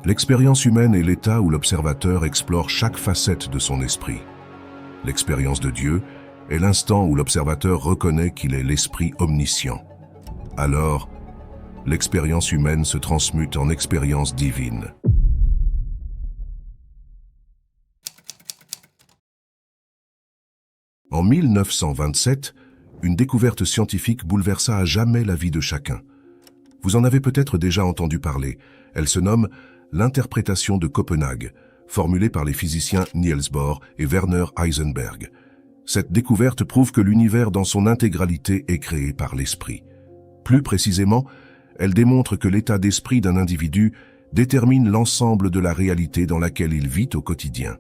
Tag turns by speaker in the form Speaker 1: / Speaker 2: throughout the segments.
Speaker 1: L'expérience humaine est l'état où l'observateur explore chaque facette de son esprit. L'expérience de Dieu est l'instant où l'observateur reconnaît qu'il est l'esprit omniscient. Alors, l'expérience humaine se transmute en expérience divine. En 1927, une découverte scientifique bouleversa à jamais la vie de chacun. Vous en avez peut-être déjà entendu parler. Elle se nomme l'interprétation de Copenhague, formulée par les physiciens Niels Bohr et Werner Heisenberg. Cette découverte prouve que l'univers dans son intégralité est créé par l'esprit. Plus précisément, elle démontre que l'état d'esprit d'un individu détermine l'ensemble de la réalité dans laquelle il vit au quotidien.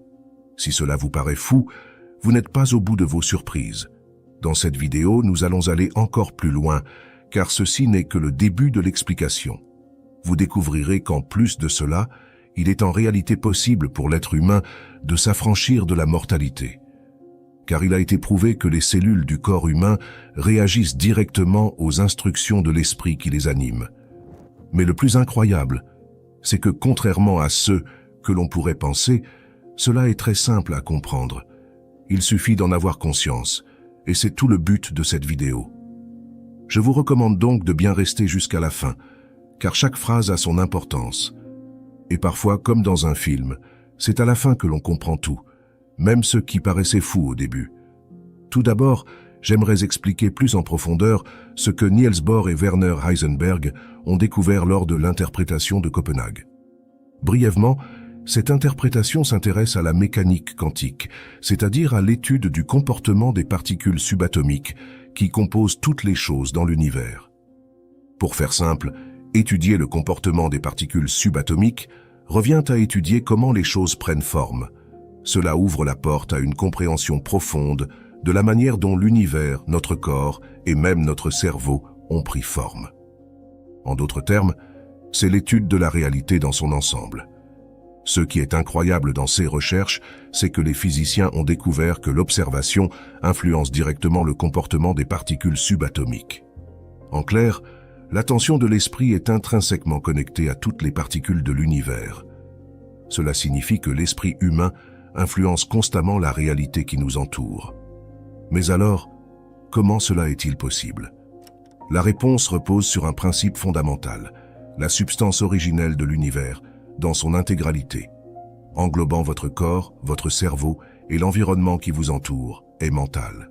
Speaker 1: Si cela vous paraît fou, vous n'êtes pas au bout de vos surprises. Dans cette vidéo, nous allons aller encore plus loin, car ceci n'est que le début de l'explication. Vous découvrirez qu'en plus de cela, il est en réalité possible pour l'être humain de s'affranchir de la mortalité. Car il a été prouvé que les cellules du corps humain réagissent directement aux instructions de l'esprit qui les anime. Mais le plus incroyable, c'est que contrairement à ce que l'on pourrait penser, cela est très simple à comprendre. Il suffit d'en avoir conscience, et c'est tout le but de cette vidéo. Je vous recommande donc de bien rester jusqu'à la fin, car chaque phrase a son importance. Et parfois, comme dans un film, c'est à la fin que l'on comprend tout, même ce qui paraissait fou au début. Tout d'abord, j'aimerais expliquer plus en profondeur ce que Niels Bohr et Werner Heisenberg ont découvert lors de l'interprétation de Copenhague. Brièvement, cette interprétation s'intéresse à la mécanique quantique, c'est-à-dire à l'étude du comportement des particules subatomiques qui composent toutes les choses dans l'univers. Pour faire simple, étudier le comportement des particules subatomiques revient à étudier comment les choses prennent forme. Cela ouvre la porte à une compréhension profonde de la manière dont l'univers, notre corps et même notre cerveau ont pris forme. En d'autres termes, c'est l'étude de la réalité dans son ensemble. Ce qui est incroyable dans ces recherches, c'est que les physiciens ont découvert que l'observation influence directement le comportement des particules subatomiques. En clair, l'attention de l'esprit est intrinsèquement connectée à toutes les particules de l'univers. Cela signifie que l'esprit humain influence constamment la réalité qui nous entoure. Mais alors, comment cela est-il possible? La réponse repose sur un principe fondamental, la substance originelle de l'univers, dans son intégralité, englobant votre corps, votre cerveau et l'environnement qui vous entoure, est mental.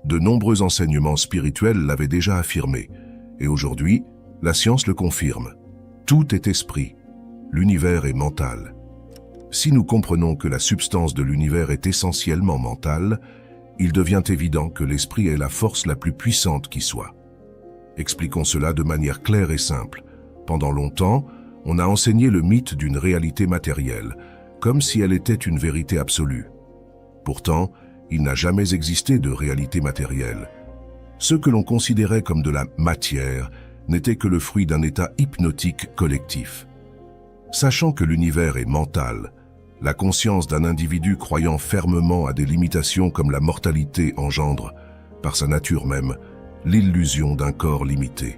Speaker 1: De nombreux enseignements spirituels l'avaient déjà affirmé, et aujourd'hui, la science le confirme. Tout est esprit, l'univers est mental. Si nous comprenons que la substance de l'univers est essentiellement mentale, il devient évident que l'esprit est la force la plus puissante qui soit. Expliquons cela de manière claire et simple. Pendant longtemps, on a enseigné le mythe d'une réalité matérielle, comme si elle était une vérité absolue. Pourtant, il n'a jamais existé de réalité matérielle. Ce que l'on considérait comme de la matière n'était que le fruit d'un état hypnotique collectif. Sachant que l'univers est mental, la conscience d'un individu croyant fermement à des limitations comme la mortalité engendre, par sa nature même, l'illusion d'un corps limité.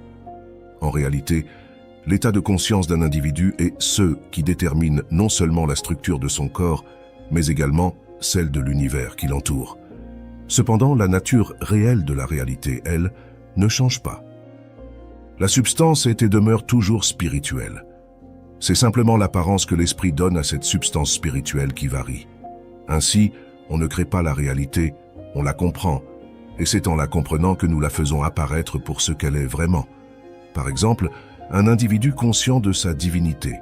Speaker 1: En réalité, l'état de conscience d'un individu est ce qui détermine non seulement la structure de son corps, mais également celle de l'univers qui l'entoure. Cependant, la nature réelle de la réalité, elle, ne change pas. La substance est et demeure toujours spirituelle. C'est simplement l'apparence que l'esprit donne à cette substance spirituelle qui varie. Ainsi, on ne crée pas la réalité, on la comprend, et c'est en la comprenant que nous la faisons apparaître pour ce qu'elle est vraiment. Par exemple, un individu conscient de sa divinité,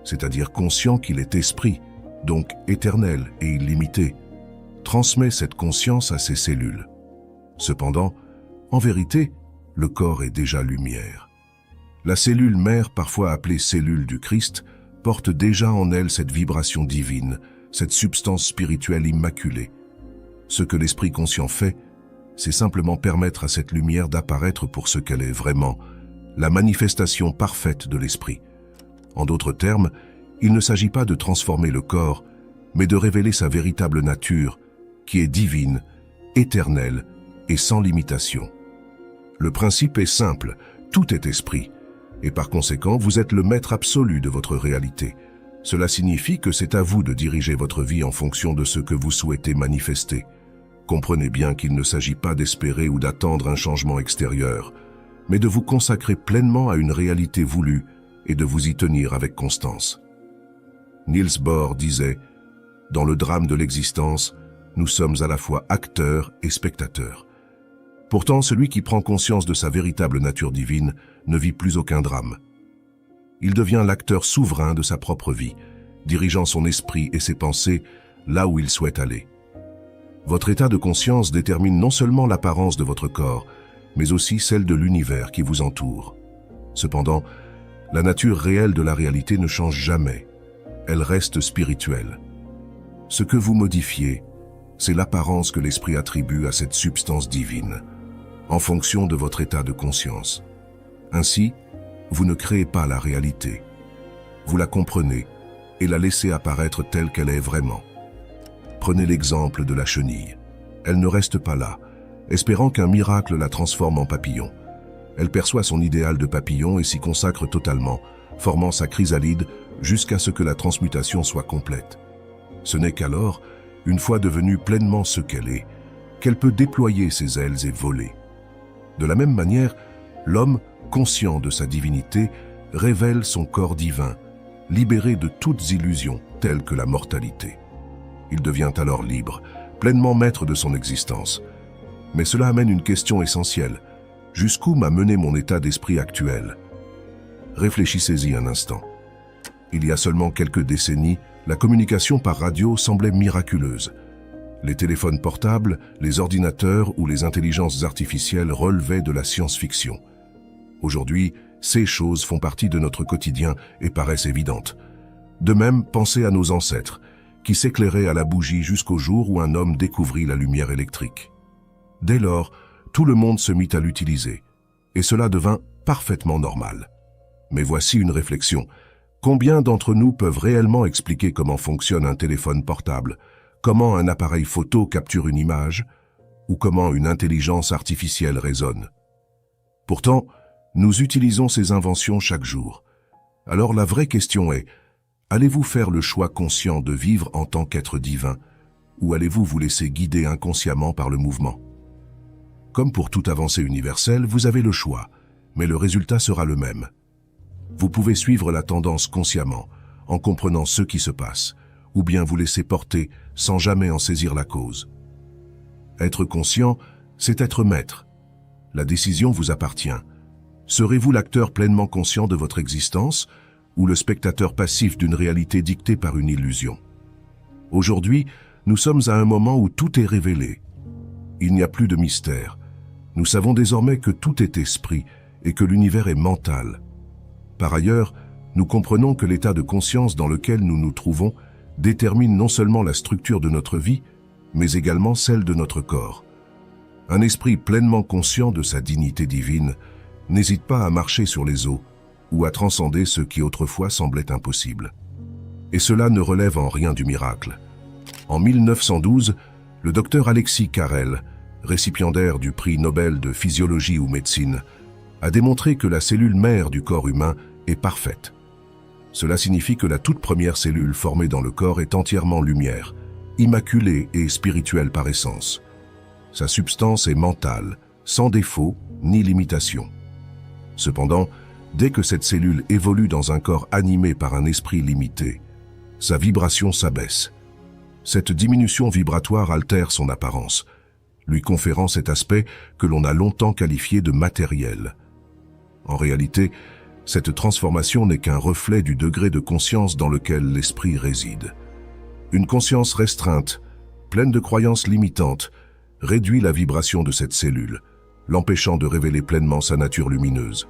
Speaker 1: c'est-à-dire conscient qu'il est esprit, donc éternel et illimité, transmet cette conscience à ses cellules. Cependant, en vérité, le corps est déjà lumière. La cellule mère, parfois appelée cellule du Christ, porte déjà en elle cette vibration divine, cette substance spirituelle immaculée. Ce que l'esprit conscient fait, c'est simplement permettre à cette lumière d'apparaître pour ce qu'elle est vraiment, la manifestation parfaite de l'esprit. En d'autres termes, il ne s'agit pas de transformer le corps, mais de révéler sa véritable nature, qui est divine, éternelle et sans limitation. Le principe est simple, tout est esprit, et par conséquent, vous êtes le maître absolu de votre réalité. Cela signifie que c'est à vous de diriger votre vie en fonction de ce que vous souhaitez manifester. Comprenez bien qu'il ne s'agit pas d'espérer ou d'attendre un changement extérieur, mais de vous consacrer pleinement à une réalité voulue et de vous y tenir avec constance. Niels Bohr disait « Dans le drame de l'existence, nous sommes à la fois acteurs et spectateurs. » Pourtant, celui qui prend conscience de sa véritable nature divine ne vit plus aucun drame. Il devient l'acteur souverain de sa propre vie, dirigeant son esprit et ses pensées là où il souhaite aller. Votre état de conscience détermine non seulement l'apparence de votre corps, mais aussi celle de l'univers qui vous entoure. Cependant, la nature réelle de la réalité ne change jamais. Elle reste spirituelle. Ce que vous modifiez, c'est l'apparence que l'esprit attribue à cette substance divine, en fonction de votre état de conscience. Ainsi, vous ne créez pas la réalité. Vous la comprenez et la laissez apparaître telle qu'elle est vraiment. Prenez l'exemple de la chenille. Elle ne reste pas là, espérant qu'un miracle la transforme en papillon. Elle perçoit son idéal de papillon et s'y consacre totalement, formant sa chrysalide jusqu'à ce que la transmutation soit complète. Ce n'est qu'alors, une fois devenue pleinement ce qu'elle est, qu'elle peut déployer ses ailes et voler. De la même manière, l'homme, conscient de sa divinité, révèle son corps divin, libéré de toutes illusions telles que la mortalité. Il devient alors libre, pleinement maître de son existence. Mais cela amène une question essentielle. Jusqu'où m'a mené mon état d'esprit actuel? Réfléchissez-y un instant. Il y a seulement quelques décennies, la communication par radio semblait miraculeuse. Les téléphones portables, les ordinateurs ou les intelligences artificielles relevaient de la science-fiction. Aujourd'hui, ces choses font partie de notre quotidien et paraissent évidentes. De même, pensez à nos ancêtres, qui s'éclairaient à la bougie jusqu'au jour où un homme découvrit la lumière électrique. Dès lors, tout le monde se mit à l'utiliser, et cela devint parfaitement normal. Mais voici une réflexion. Combien d'entre nous peuvent réellement expliquer comment fonctionne un téléphone portable, comment un appareil photo capture une image, ou comment une intelligence artificielle résonne? Pourtant, nous utilisons ces inventions chaque jour. Alors la vraie question est, allez-vous faire le choix conscient de vivre en tant qu'être divin, ou allez-vous vous laisser guider inconsciemment par le mouvement? Comme pour toute avancée universelle, vous avez le choix, mais le résultat sera le même. Vous pouvez suivre la tendance consciemment, en comprenant ce qui se passe, ou bien vous laisser porter sans jamais en saisir la cause. Être conscient, c'est être maître. La décision vous appartient. Serez-vous l'acteur pleinement conscient de votre existence ou le spectateur passif d'une réalité dictée par une illusion? Aujourd'hui, nous sommes à un moment où tout est révélé. Il n'y a plus de mystère. Nous savons désormais que tout est esprit et que l'univers est mental. Par ailleurs, nous comprenons que l'état de conscience dans lequel nous nous trouvons détermine non seulement la structure de notre vie, mais également celle de notre corps. Un esprit pleinement conscient de sa dignité divine n'hésite pas à marcher sur les eaux ou à transcender ce qui autrefois semblait impossible. Et cela ne relève en rien du miracle. En 1912, le docteur Alexis Carrel, récipiendaire du prix Nobel de physiologie ou médecine, a démontré que la cellule mère du corps humain est parfaite. Cela signifie que la toute première cellule formée dans le corps est entièrement lumière, immaculée et spirituelle par essence. Sa substance est mentale, sans défaut ni limitation. Cependant, dès que cette cellule évolue dans un corps animé par un esprit limité, sa vibration s'abaisse. Cette diminution vibratoire altère son apparence, lui conférant cet aspect que l'on a longtemps qualifié de matériel. En réalité, cette transformation n'est qu'un reflet du degré de conscience dans lequel l'esprit réside. Une conscience restreinte, pleine de croyances limitantes, réduit la vibration de cette cellule, l'empêchant de révéler pleinement sa nature lumineuse.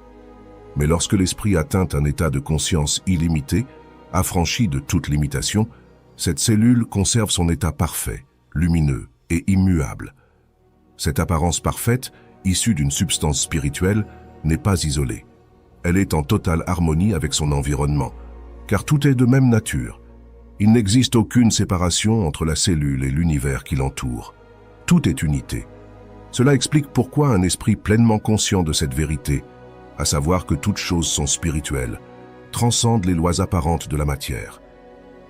Speaker 1: Mais lorsque l'esprit atteint un état de conscience illimité, affranchi de toute limitation, cette cellule conserve son état parfait, lumineux et immuable. Cette apparence parfaite, issue d'une substance spirituelle, n'est pas isolée. Elle est en totale harmonie avec son environnement, car tout est de même nature. Il n'existe aucune séparation entre la cellule et l'univers qui l'entoure. Tout est unité. Cela explique pourquoi un esprit pleinement conscient de cette vérité, à savoir que toutes choses sont spirituelles, transcende les lois apparentes de la matière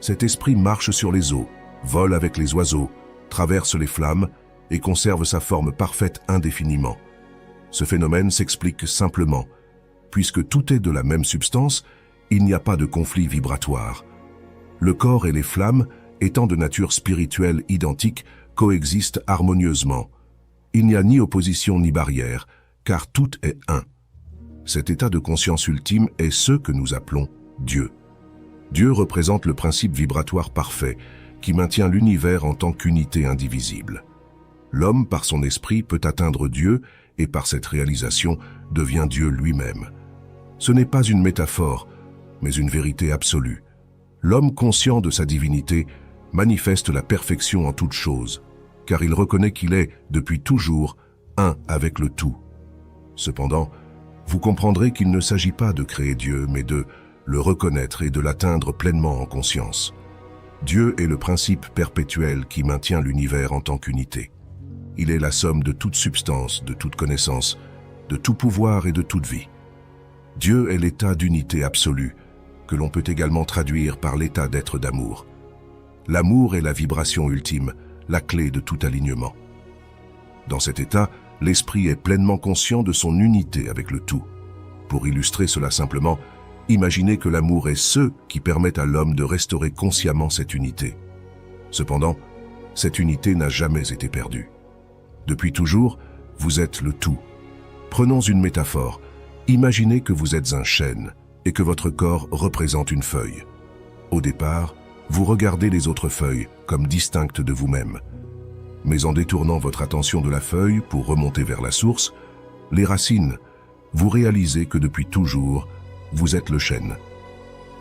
Speaker 1: Cet esprit marche sur les eaux, vole avec les oiseaux, traverse les flammes et conserve sa forme parfaite indéfiniment. Ce phénomène s'explique simplement. Puisque tout est de la même substance, il n'y a pas de conflit vibratoire. Le corps et les flammes, étant de nature spirituelle identique, coexistent harmonieusement. Il n'y a ni opposition ni barrière, car tout est un. Cet état de conscience ultime est ce que nous appelons Dieu. Dieu représente le principe vibratoire parfait qui maintient l'univers en tant qu'unité indivisible. L'homme, par son esprit, peut atteindre Dieu et par cette réalisation devient Dieu lui-même. Ce n'est pas une métaphore, mais une vérité absolue. L'homme conscient de sa divinité manifeste la perfection en toute chose, car il reconnaît qu'il est, depuis toujours, un avec le tout. Cependant, vous comprendrez qu'il ne s'agit pas de créer Dieu, mais de le reconnaître et de l'atteindre pleinement en conscience. Dieu est le principe perpétuel qui maintient l'univers en tant qu'unité. Il est la somme de toute substance, de toute connaissance, de tout pouvoir et de toute vie. Dieu est l'état d'unité absolue, que l'on peut également traduire par l'état d'être d'amour. L'amour est la vibration ultime, la clé de tout alignement. Dans cet état, l'esprit est pleinement conscient de son unité avec le tout. Pour illustrer cela simplement, imaginez que l'amour est ce qui permet à l'homme de restaurer consciemment cette unité. Cependant, cette unité n'a jamais été perdue. Depuis toujours, vous êtes le tout. Prenons une métaphore. Imaginez que vous êtes un chêne et que votre corps représente une feuille. Au départ, vous regardez les autres feuilles comme distinctes de vous-même. Mais en détournant votre attention de la feuille pour remonter vers la source, les racines, vous réalisez que depuis toujours, vous êtes le chêne.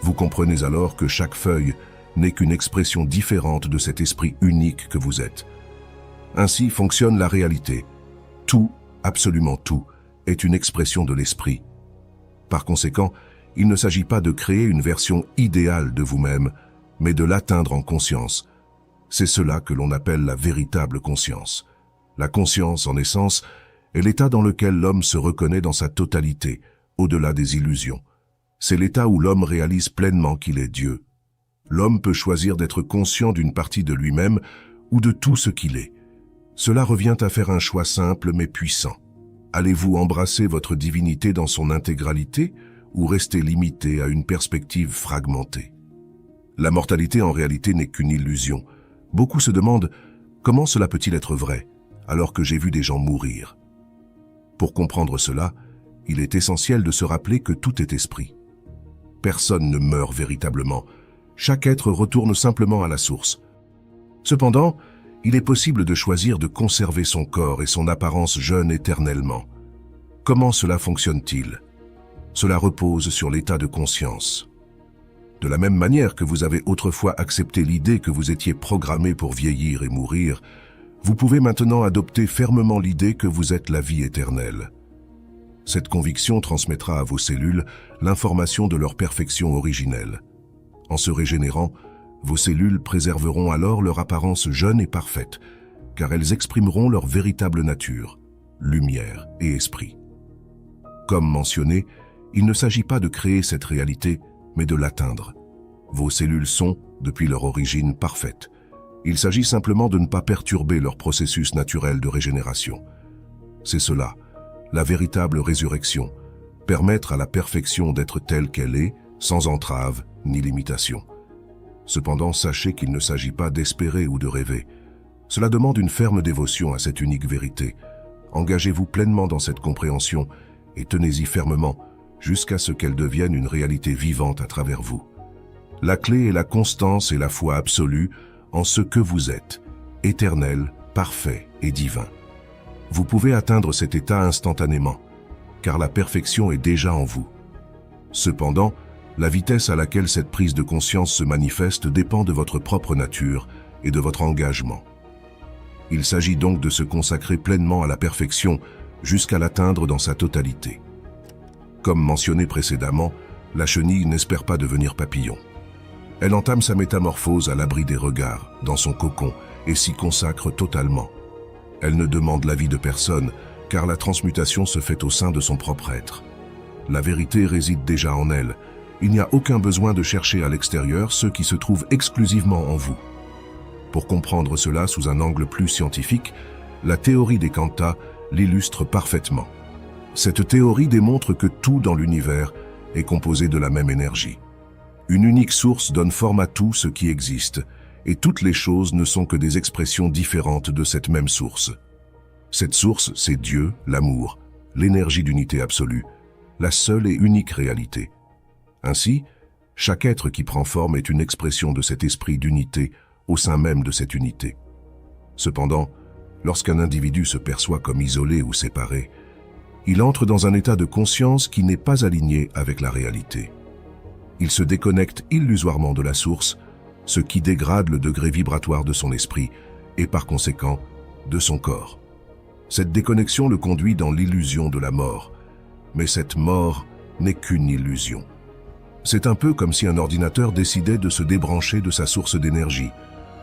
Speaker 1: Vous comprenez alors que chaque feuille n'est qu'une expression différente de cet esprit unique que vous êtes. Ainsi fonctionne la réalité. Tout, absolument tout, est une expression de l'esprit. Par conséquent, il ne s'agit pas de créer une version idéale de vous-même, mais de l'atteindre en conscience. C'est cela que l'on appelle la véritable conscience. La conscience, en essence, est l'état dans lequel l'homme se reconnaît dans sa totalité, au-delà des illusions. C'est l'état où l'homme réalise pleinement qu'il est Dieu. L'homme peut choisir d'être conscient d'une partie de lui-même ou de tout ce qu'il est. Cela revient à faire un choix simple mais puissant. Allez-vous embrasser votre divinité dans son intégralité ou rester limité à une perspective fragmentée? La mortalité en réalité n'est qu'une illusion. Beaucoup se demandent comment cela peut-il être vrai alors que j'ai vu des gens mourir. Pour comprendre cela, il est essentiel de se rappeler que tout est esprit. Personne ne meurt véritablement. Chaque être retourne simplement à la source. Cependant, il est possible de choisir de conserver son corps et son apparence jeune éternellement. Comment cela fonctionne-t-il? Cela repose sur l'état de conscience. De la même manière que vous avez autrefois accepté l'idée que vous étiez programmé pour vieillir et mourir, vous pouvez maintenant adopter fermement l'idée que vous êtes la vie éternelle. Cette conviction transmettra à vos cellules l'information de leur perfection originelle. En se régénérant, vos cellules préserveront alors leur apparence jeune et parfaite, car elles exprimeront leur véritable nature, lumière et esprit. Comme mentionné, il ne s'agit pas de créer cette réalité, mais de l'atteindre. Vos cellules sont, depuis leur origine, parfaites. Il s'agit simplement de ne pas perturber leur processus naturel de régénération. C'est cela, la véritable résurrection, permettre à la perfection d'être telle qu'elle est, sans entrave ni limitation. Cependant, sachez qu'il ne s'agit pas d'espérer ou de rêver. Cela demande une ferme dévotion à cette unique vérité. Engagez-vous pleinement dans cette compréhension et tenez-y fermement jusqu'à ce qu'elle devienne une réalité vivante à travers vous. La clé est la constance et la foi absolue en ce que vous êtes, éternel, parfait et divin. Vous pouvez atteindre cet état instantanément, car la perfection est déjà en vous. Cependant, la vitesse à laquelle cette prise de conscience se manifeste dépend de votre propre nature et de votre engagement. Il s'agit donc de se consacrer pleinement à la perfection jusqu'à l'atteindre dans sa totalité. Comme mentionné précédemment, la chenille n'espère pas devenir papillon. Elle entame sa métamorphose à l'abri des regards, dans son cocon, et s'y consacre totalement. Elle ne demande l'avis de personne, car la transmutation se fait au sein de son propre être. La vérité réside déjà en elle, Il n'y a aucun besoin de chercher à l'extérieur ce qui se trouve exclusivement en vous. Pour comprendre cela sous un angle plus scientifique, la théorie des quanta l'illustre parfaitement. Cette théorie démontre que tout dans l'univers est composé de la même énergie. Une unique source donne forme à tout ce qui existe, et toutes les choses ne sont que des expressions différentes de cette même source. Cette source, c'est Dieu, l'amour, l'énergie d'unité absolue, la seule et unique réalité. Ainsi, chaque être qui prend forme est une expression de cet esprit d'unité au sein même de cette unité. Cependant, lorsqu'un individu se perçoit comme isolé ou séparé, il entre dans un état de conscience qui n'est pas aligné avec la réalité. Il se déconnecte illusoirement de la source, ce qui dégrade le degré vibratoire de son esprit et par conséquent de son corps. Cette déconnexion le conduit dans l'illusion de la mort, mais cette mort n'est qu'une illusion. C'est un peu comme si un ordinateur décidait de se débrancher de sa source d'énergie,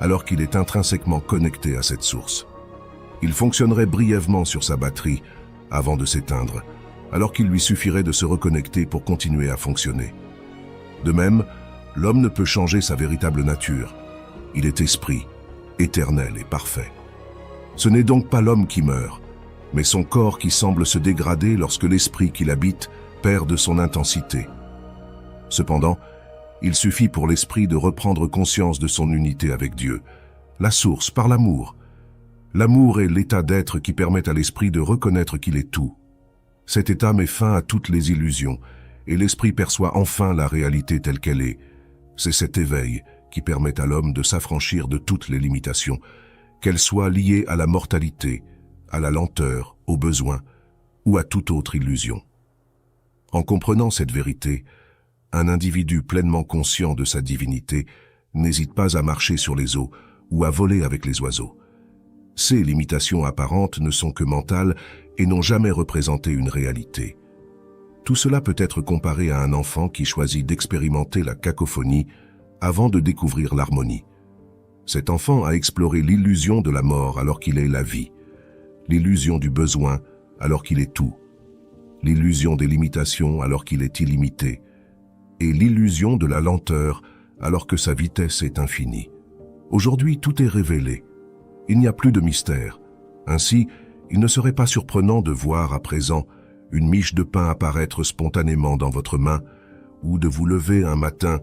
Speaker 1: alors qu'il est intrinsèquement connecté à cette source. Il fonctionnerait brièvement sur sa batterie avant de s'éteindre, alors qu'il lui suffirait de se reconnecter pour continuer à fonctionner. De même, l'homme ne peut changer sa véritable nature. Il est esprit, éternel et parfait. Ce n'est donc pas l'homme qui meurt, mais son corps qui semble se dégrader lorsque l'esprit qui l'habite perd de son intensité. Cependant, il suffit pour l'esprit de reprendre conscience de son unité avec Dieu, la source par l'amour. L'amour est l'état d'être qui permet à l'esprit de reconnaître qu'il est tout. Cet état met fin à toutes les illusions, et l'esprit perçoit enfin la réalité telle qu'elle est. C'est cet éveil qui permet à l'homme de s'affranchir de toutes les limitations, qu'elles soient liées à la mortalité, à la lenteur, au besoin ou à toute autre illusion. En comprenant cette vérité, un individu pleinement conscient de sa divinité n'hésite pas à marcher sur les eaux ou à voler avec les oiseaux. Ces limitations apparentes ne sont que mentales et n'ont jamais représenté une réalité. Tout cela peut être comparé à un enfant qui choisit d'expérimenter la cacophonie avant de découvrir l'harmonie. Cet enfant a exploré l'illusion de la mort alors qu'il est la vie, l'illusion du besoin alors qu'il est tout, l'illusion des limitations alors qu'il est illimité, et l'illusion de la lenteur alors que sa vitesse est infinie. Aujourd'hui, tout est révélé. Il n'y a plus de mystère. Ainsi, il ne serait pas surprenant de voir à présent une miche de pain apparaître spontanément dans votre main ou de vous lever un matin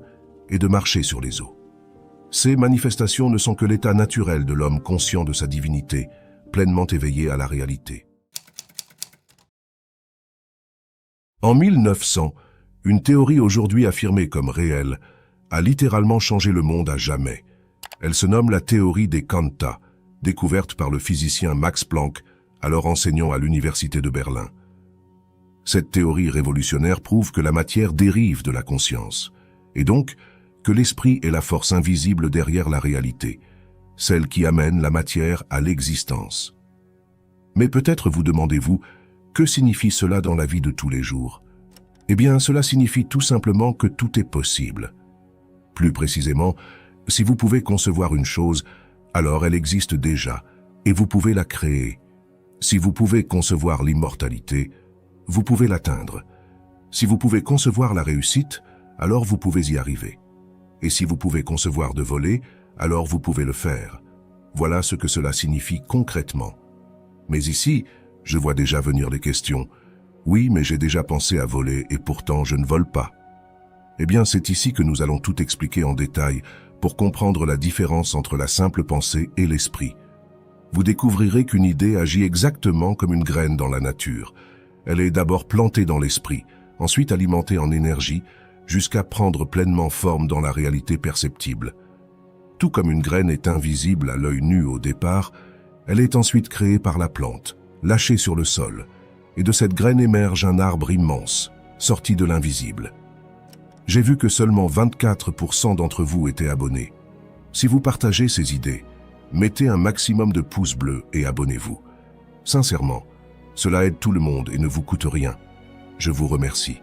Speaker 1: et de marcher sur les eaux. Ces manifestations ne sont que l'état naturel de l'homme conscient de sa divinité, pleinement éveillé à la réalité. En 1900, une théorie aujourd'hui affirmée comme réelle a littéralement changé le monde à jamais. Elle se nomme la théorie des quanta, découverte par le physicien Max Planck, alors enseignant à l'université de Berlin. Cette théorie révolutionnaire prouve que la matière dérive de la conscience, et donc que l'esprit est la force invisible derrière la réalité, celle qui amène la matière à l'existence. Mais peut-être vous demandez-vous, que signifie cela dans la vie de tous les jours? Eh bien, cela signifie tout simplement que tout est possible. Plus précisément, si vous pouvez concevoir une chose, alors elle existe déjà, et vous pouvez la créer. Si vous pouvez concevoir l'immortalité, vous pouvez l'atteindre. Si vous pouvez concevoir la réussite, alors vous pouvez y arriver. Et si vous pouvez concevoir de voler, alors vous pouvez le faire. Voilà ce que cela signifie concrètement. Mais ici, je vois déjà venir les questions. Oui, mais j'ai déjà pensé à voler et pourtant je ne vole pas. Eh bien, c'est ici que nous allons tout expliquer en détail pour comprendre la différence entre la simple pensée et l'esprit. Vous découvrirez qu'une idée agit exactement comme une graine dans la nature. Elle est d'abord plantée dans l'esprit, ensuite alimentée en énergie, jusqu'à prendre pleinement forme dans la réalité perceptible. Tout comme une graine est invisible à l'œil nu au départ, elle est ensuite créée par la plante, lâchée sur le sol, et de cette graine émerge un arbre immense, sorti de l'invisible. J'ai vu que seulement 24% d'entre vous étaient abonnés. Si vous partagez ces idées, mettez un maximum de pouces bleus et abonnez-vous. Sincèrement, cela aide tout le monde et ne vous coûte rien. Je vous remercie.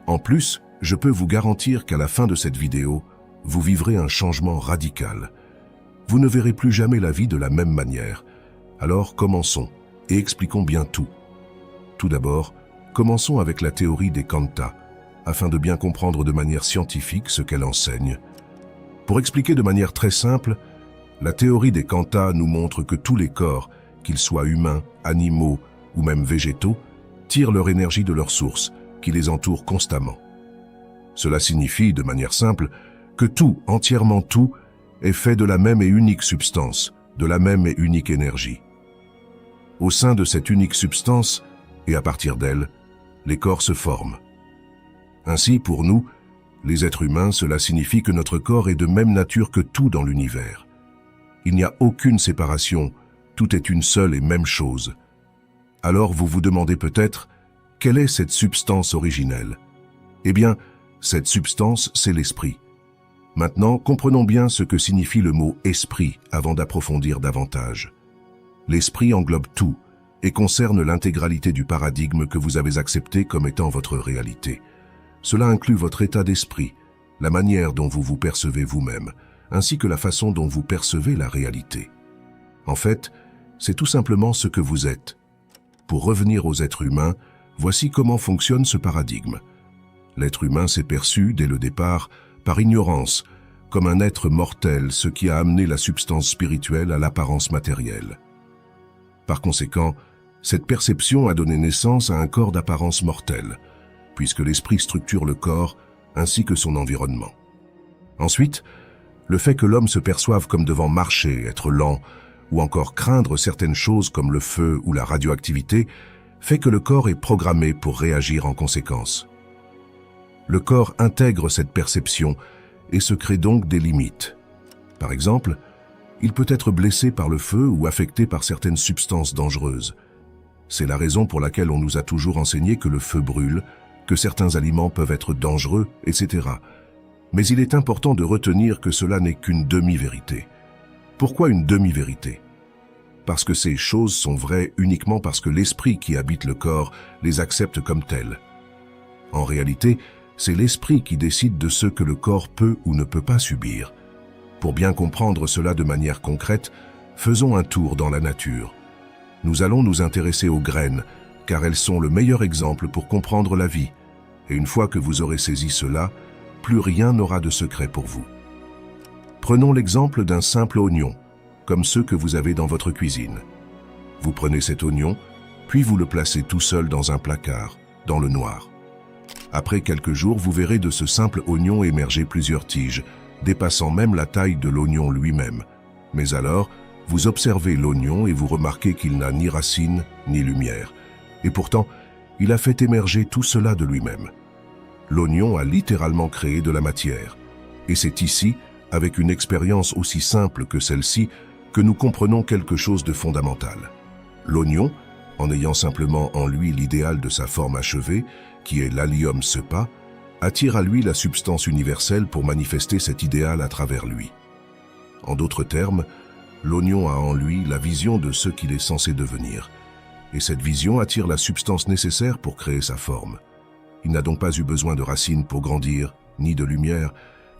Speaker 1: En plus, je peux vous garantir qu'à la fin de cette vidéo, vous vivrez un changement radical. Vous ne verrez plus jamais la vie de la même manière. Alors commençons et expliquons bien tout. Tout d'abord, commençons avec la théorie des quanta. afin de bien comprendre de manière scientifique ce qu'elle enseigne. Pour expliquer de manière très simple, la théorie des quanta nous montre que tous les corps, qu'ils soient humains, animaux ou même végétaux, tirent leur énergie de leur source, qui les entoure constamment. Cela signifie, de manière simple, que tout, entièrement tout, est fait de la même et unique substance, de la même et unique énergie. Au sein de cette unique substance, et à partir d'elle, les corps se forment. Ainsi, pour nous, les êtres humains, cela signifie que notre corps est de même nature que tout dans l'univers. Il n'y a aucune séparation, tout est une seule et même chose. Alors vous vous demandez peut-être, quelle est cette substance originelle? Eh bien, cette substance, c'est l'esprit. Maintenant, comprenons bien ce que signifie le mot « esprit » avant d'approfondir davantage. L'esprit englobe tout et concerne l'intégralité du paradigme que vous avez accepté comme étant votre réalité. Cela inclut votre état d'esprit, la manière dont vous vous percevez vous-même, ainsi que la façon dont vous percevez la réalité. En fait, c'est tout simplement ce que vous êtes. Pour revenir aux êtres humains, voici comment fonctionne ce paradigme. L'être humain s'est perçu, dès le départ, par ignorance, comme un être mortel, ce qui a amené la substance spirituelle à l'apparence matérielle. Par conséquent, cette perception a donné naissance à un corps d'apparence mortelle, puisque l'esprit structure le corps ainsi que son environnement. Ensuite, le fait que l'homme se perçoive comme devant marcher, être lent, ou encore craindre certaines choses comme le feu ou la radioactivité, fait que le corps est programmé pour réagir en conséquence. Le corps intègre cette perception et se crée donc des limites. Par exemple, il peut être blessé par le feu ou affecté par certaines substances dangereuses. C'est la raison pour laquelle on nous a toujours enseigné que le feu brûle, que certains aliments peuvent être dangereux, etc. Mais il est important de retenir que cela n'est qu'une demi-vérité. Pourquoi une demi-vérité? Parce que ces choses sont vraies uniquement parce que l'esprit qui habite le corps les accepte comme telles. En réalité, c'est l'esprit qui décide de ce que le corps peut ou ne peut pas subir. Pour bien comprendre cela de manière concrète, faisons un tour dans la nature. Nous allons nous intéresser aux graines, car elles sont le meilleur exemple pour comprendre la vie. Et une fois que vous aurez saisi cela, plus rien n'aura de secret pour vous. Prenons l'exemple d'un simple oignon, comme ceux que vous avez dans votre cuisine. Vous prenez cet oignon, puis vous le placez tout seul dans un placard, dans le noir. Après quelques jours, vous verrez de ce simple oignon émerger plusieurs tiges, dépassant même la taille de l'oignon lui-même. Mais alors, vous observez l'oignon et vous remarquez qu'il n'a ni racines ni lumière. Et pourtant, il a fait émerger tout cela de lui-même. L'oignon a littéralement créé de la matière. Et c'est ici, avec une expérience aussi simple que celle-ci, que nous comprenons quelque chose de fondamental. L'oignon, en ayant simplement en lui l'idéal de sa forme achevée, qui est l'allium sepa, attire à lui la substance universelle pour manifester cet idéal à travers lui. En d'autres termes, l'oignon a en lui la vision de ce qu'il est censé devenir, et cette vision attire la substance nécessaire pour créer sa forme. Il n'a donc pas eu besoin de racines pour grandir, ni de lumière,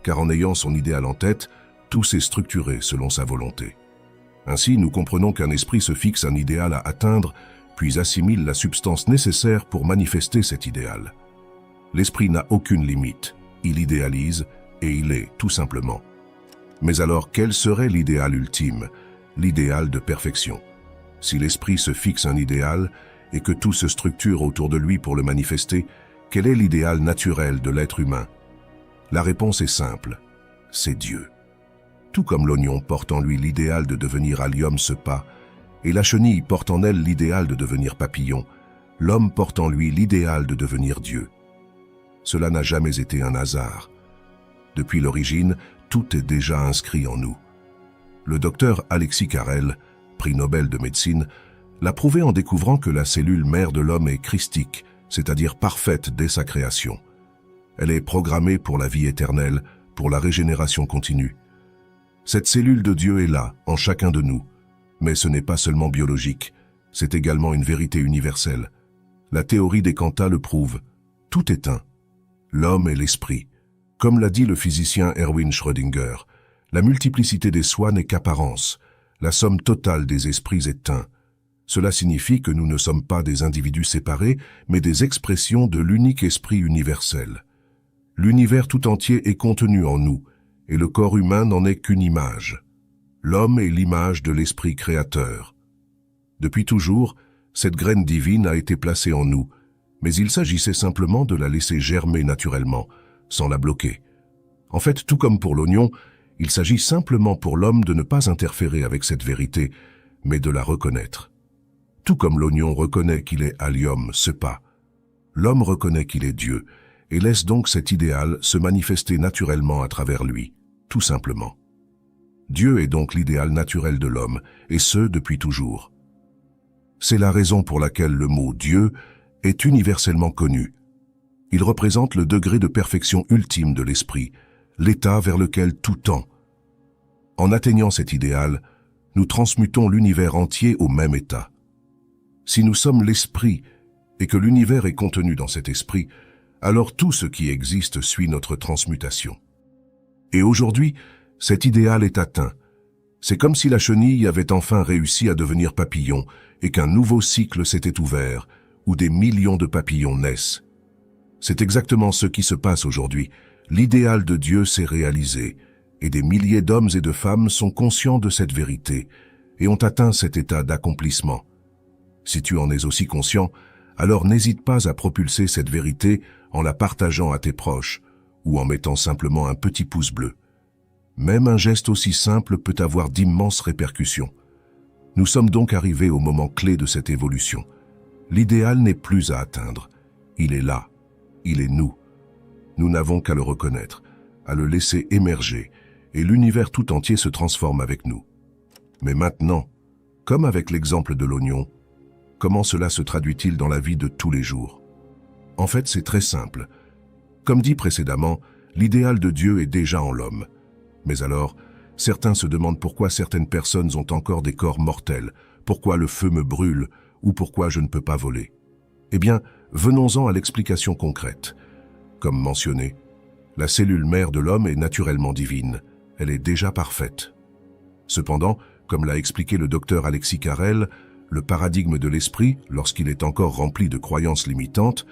Speaker 1: car en ayant son idéal en tête, tout s'est structuré selon sa volonté. Ainsi, nous comprenons qu'un esprit se fixe un idéal à atteindre, puis assimile la substance nécessaire pour manifester cet idéal. L'esprit n'a aucune limite, il idéalise et il est, tout simplement. Mais alors, quel serait l'idéal ultime, l'idéal de perfection? Si l'esprit se fixe un idéal et que tout se structure autour de lui pour le manifester, quel est l'idéal naturel de l'être humain? La réponse est simple, c'est Dieu. Tout comme l'oignon porte en lui l'idéal de devenir allium sepa, et la chenille porte en elle l'idéal de devenir papillon, l'homme porte en lui l'idéal de devenir Dieu. Cela n'a jamais été un hasard. Depuis l'origine, tout est déjà inscrit en nous. Le docteur Alexis Carrel, prix Nobel de médecine, l'a prouvé en découvrant que la cellule mère de l'homme est christique, c'est-à-dire parfaite dès sa création. Elle est programmée pour la vie éternelle, pour la régénération continue. Cette cellule de Dieu est là, en chacun de nous. Mais ce n'est pas seulement biologique, c'est également une vérité universelle. La théorie des quanta le prouve. Tout est un. L'homme et l'esprit. Comme l'a dit le physicien Erwin Schrödinger, la multiplicité des soi n'est qu'apparence. La somme totale des esprits est un. Cela signifie que nous ne sommes pas des individus séparés, mais des expressions de l'unique esprit universel. L'univers tout entier est contenu en nous, et le corps humain n'en est qu'une image. L'homme est l'image de l'Esprit créateur. Depuis toujours, cette graine divine a été placée en nous, mais il s'agissait simplement de la laisser germer naturellement, sans la bloquer. En fait, tout comme pour l'oignon, il s'agit simplement pour l'homme de ne pas interférer avec cette vérité, mais de la reconnaître. Tout comme l'oignon reconnaît qu'il est Allium Sepa, l'homme reconnaît qu'il est Dieu, et laisse donc cet idéal se manifester naturellement à travers lui, tout simplement. Dieu est donc l'idéal naturel de l'homme, et ce depuis toujours. C'est la raison pour laquelle le mot Dieu est universellement connu. Il représente le degré de perfection ultime de l'esprit, l'état vers lequel tout tend. En atteignant cet idéal, nous transmutons l'univers entier au même état. Si nous sommes l'esprit et que l'univers est contenu dans cet esprit, alors tout ce qui existe suit notre transmutation. Et aujourd'hui, cet idéal est atteint. C'est comme si la chenille avait enfin réussi à devenir papillon et qu'un nouveau cycle s'était ouvert, où des millions de papillons naissent. C'est exactement ce qui se passe aujourd'hui. L'idéal de Dieu s'est réalisé, et des milliers d'hommes et de femmes sont conscients de cette vérité et ont atteint cet état d'accomplissement. Si tu en es aussi conscient, alors n'hésite pas à propulser cette vérité en la partageant à tes proches ou en mettant simplement un petit pouce bleu. Même un geste aussi simple peut avoir d'immenses répercussions. Nous sommes donc arrivés au moment clé de cette évolution. L'idéal n'est plus à atteindre. Il est là. Il est nous. Nous n'avons qu'à le reconnaître, à le laisser émerger, et l'univers tout entier se transforme avec nous. Mais maintenant, comme avec l'exemple de l'oignon, comment cela se traduit-il dans la vie de tous les jours? En fait, c'est très simple. Comme dit précédemment, l'idéal de Dieu est déjà en l'homme. Mais alors, certains se demandent pourquoi certaines personnes ont encore des corps mortels, pourquoi le feu me brûle, ou pourquoi je ne peux pas voler. Eh bien, venons-en à l'explication concrète. Comme mentionné, la cellule mère de l'homme est naturellement divine, elle est déjà parfaite. Cependant, comme l'a expliqué le docteur Alexis Carrel, le paradigme de l'esprit, lorsqu'il est encore rempli de croyances limitantes,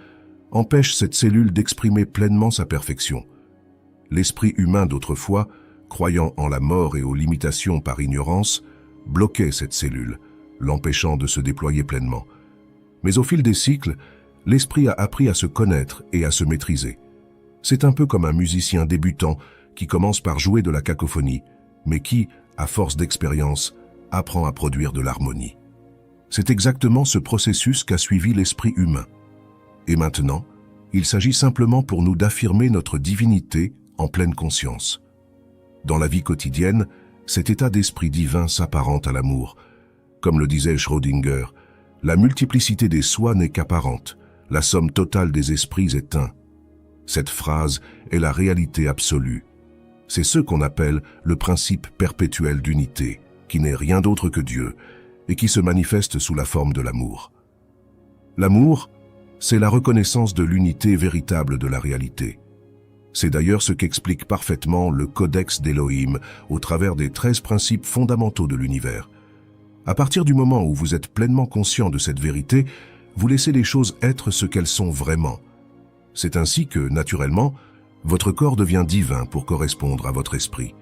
Speaker 1: empêche cette cellule d'exprimer pleinement sa perfection. L'esprit humain d'autrefois, croyant en la mort et aux limitations par ignorance, bloquait cette cellule, l'empêchant de se déployer pleinement. Mais au fil des cycles, l'esprit a appris à se connaître et à se maîtriser. C'est un peu comme un musicien débutant qui commence par jouer de la cacophonie, mais qui, à force d'expérience, apprend à produire de l'harmonie. C'est exactement ce processus qu'a suivi l'esprit humain. Et maintenant, il s'agit simplement pour nous d'affirmer notre divinité en pleine conscience. Dans la vie quotidienne, cet état d'esprit divin s'apparente à l'amour. Comme le disait Schrödinger, la multiplicité des soi n'est qu'apparente, la somme totale des esprits est un. Cette phrase est la réalité absolue. C'est ce qu'on appelle le principe perpétuel d'unité, qui n'est rien d'autre que Dieu, et qui se manifeste sous la forme de l'amour. L'amour, c'est la reconnaissance de l'unité véritable de la réalité. C'est d'ailleurs ce qu'explique parfaitement le Codex d'Elohim au travers des 13 principes fondamentaux de l'univers. À partir du moment où vous êtes pleinement conscient de cette vérité, vous laissez les choses être ce qu'elles sont vraiment. C'est ainsi que, naturellement, votre corps devient divin pour correspondre à votre esprit.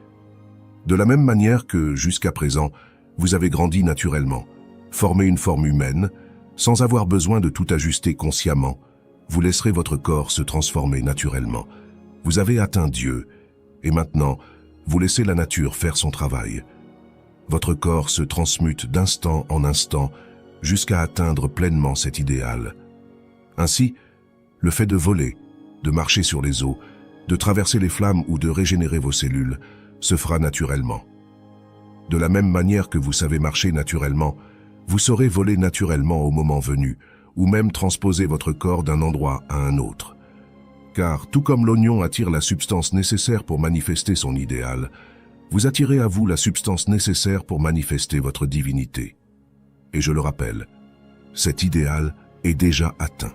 Speaker 1: De la même manière que, jusqu'à présent, vous avez grandi naturellement, formé une forme humaine, sans avoir besoin de tout ajuster consciemment, vous laisserez votre corps se transformer naturellement. Vous avez atteint Dieu, et maintenant, vous laissez la nature faire son travail. Votre corps se transmute d'instant en instant jusqu'à atteindre pleinement cet idéal. Ainsi, le fait de voler, de marcher sur les eaux, de traverser les flammes ou de régénérer vos cellules se fera naturellement. De la même manière que vous savez marcher naturellement, vous saurez voler naturellement au moment venu, ou même transposer votre corps d'un endroit à un autre. Car, tout comme l'oignon attire la substance nécessaire pour manifester son idéal, vous attirez à vous la substance nécessaire pour manifester votre divinité. Et je le rappelle, cet idéal est déjà atteint.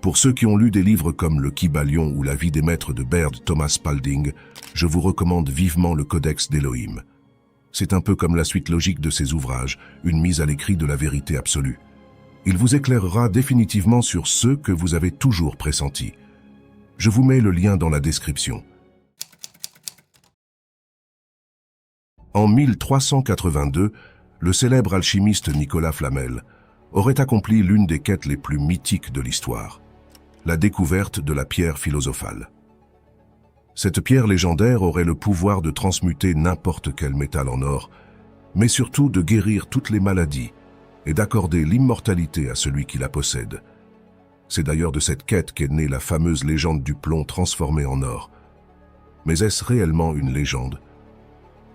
Speaker 1: Pour ceux qui ont lu des livres comme Le Kybalion ou La vie des maîtres de Baird Thomas Spalding, je vous recommande vivement le Codex d'Elohim. C'est un peu comme la suite logique de ces ouvrages, une mise à l'écrit de la vérité absolue. Il vous éclairera définitivement sur ce que vous avez toujours pressenti. Je vous mets le lien dans la description. En 1382, le célèbre alchimiste Nicolas Flamel aurait accompli l'une des quêtes les plus mythiques de l'histoire, la découverte de la pierre philosophale. Cette pierre légendaire aurait le pouvoir de transmuter n'importe quel métal en or, mais surtout de guérir toutes les maladies et d'accorder l'immortalité à celui qui la possède. C'est d'ailleurs de cette quête qu'est née la fameuse légende du plomb transformé en or. Mais est-ce réellement une légende?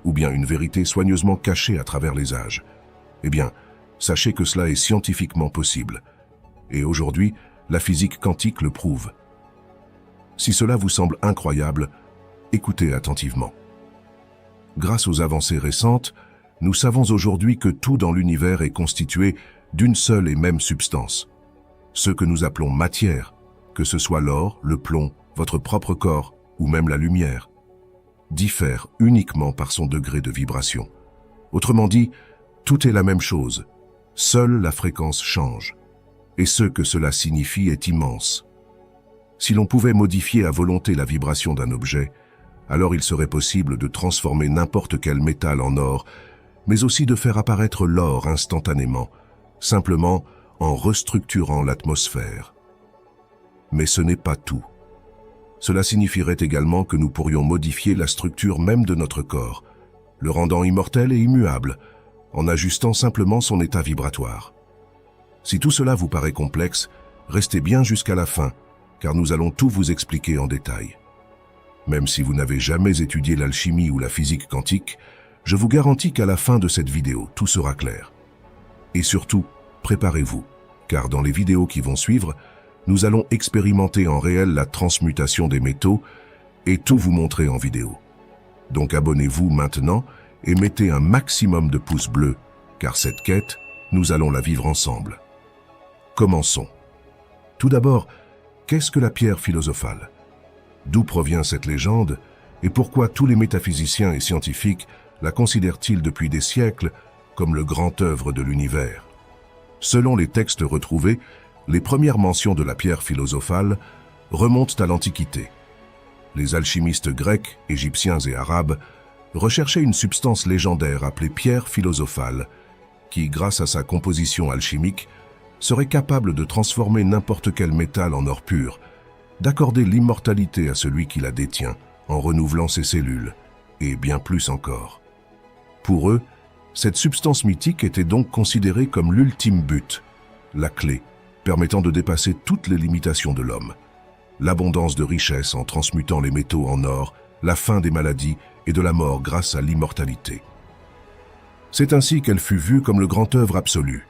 Speaker 1: Ou bien une vérité soigneusement cachée à travers les âges? Eh bien, sachez que cela est scientifiquement possible. Et aujourd'hui, la physique quantique le prouve. Si cela vous semble incroyable, écoutez attentivement. Grâce aux avancées récentes, nous savons aujourd'hui que tout dans l'univers est constitué d'une seule et même substance. Ce que nous appelons matière, que ce soit l'or, le plomb, votre propre corps ou même la lumière, diffère uniquement par son degré de vibration. Autrement dit, tout est la même chose, seule la fréquence change. Et ce que cela signifie est immense. Si l'on pouvait modifier à volonté la vibration d'un objet, alors il serait possible de transformer n'importe quel métal en or, mais aussi de faire apparaître l'or instantanément, simplement en restructurant l'atmosphère. Mais ce n'est pas tout. Cela signifierait également que nous pourrions modifier la structure même de notre corps, le rendant immortel et immuable, en ajustant simplement son état vibratoire. Si tout cela vous paraît complexe, restez bien jusqu'à la fin, car nous allons tout vous expliquer en détail. Même si vous n'avez jamais étudié l'alchimie ou la physique quantique, je vous garantis qu'à la fin de cette vidéo, tout sera clair. Et surtout, préparez-vous, car dans les vidéos qui vont suivre, nous allons expérimenter en réel la transmutation des métaux et tout vous montrer en vidéo. Donc abonnez-vous maintenant et mettez un maximum de pouces bleus, car cette quête, nous allons la vivre ensemble. Commençons. Tout d'abord, qu'est-ce que la pierre philosophale? D'où provient cette légende et pourquoi tous les métaphysiciens et scientifiques la considèrent-ils depuis des siècles comme le grand œuvre de l'univers? Selon les textes retrouvés, les premières mentions de la pierre philosophale remontent à l'Antiquité. Les alchimistes grecs, égyptiens et arabes recherchaient une substance légendaire appelée pierre philosophale qui, grâce à sa composition alchimique, serait capable de transformer n'importe quel métal en or pur, d'accorder l'immortalité à celui qui la détient en renouvelant ses cellules, et bien plus encore. Pour eux, cette substance mythique était donc considérée comme l'ultime but, la clé, permettant de dépasser toutes les limitations de l'homme. L'abondance de richesses en transmutant les métaux en or, la fin des maladies et de la mort grâce à l'immortalité. C'est ainsi qu'elle fut vue comme le grand œuvre absolu,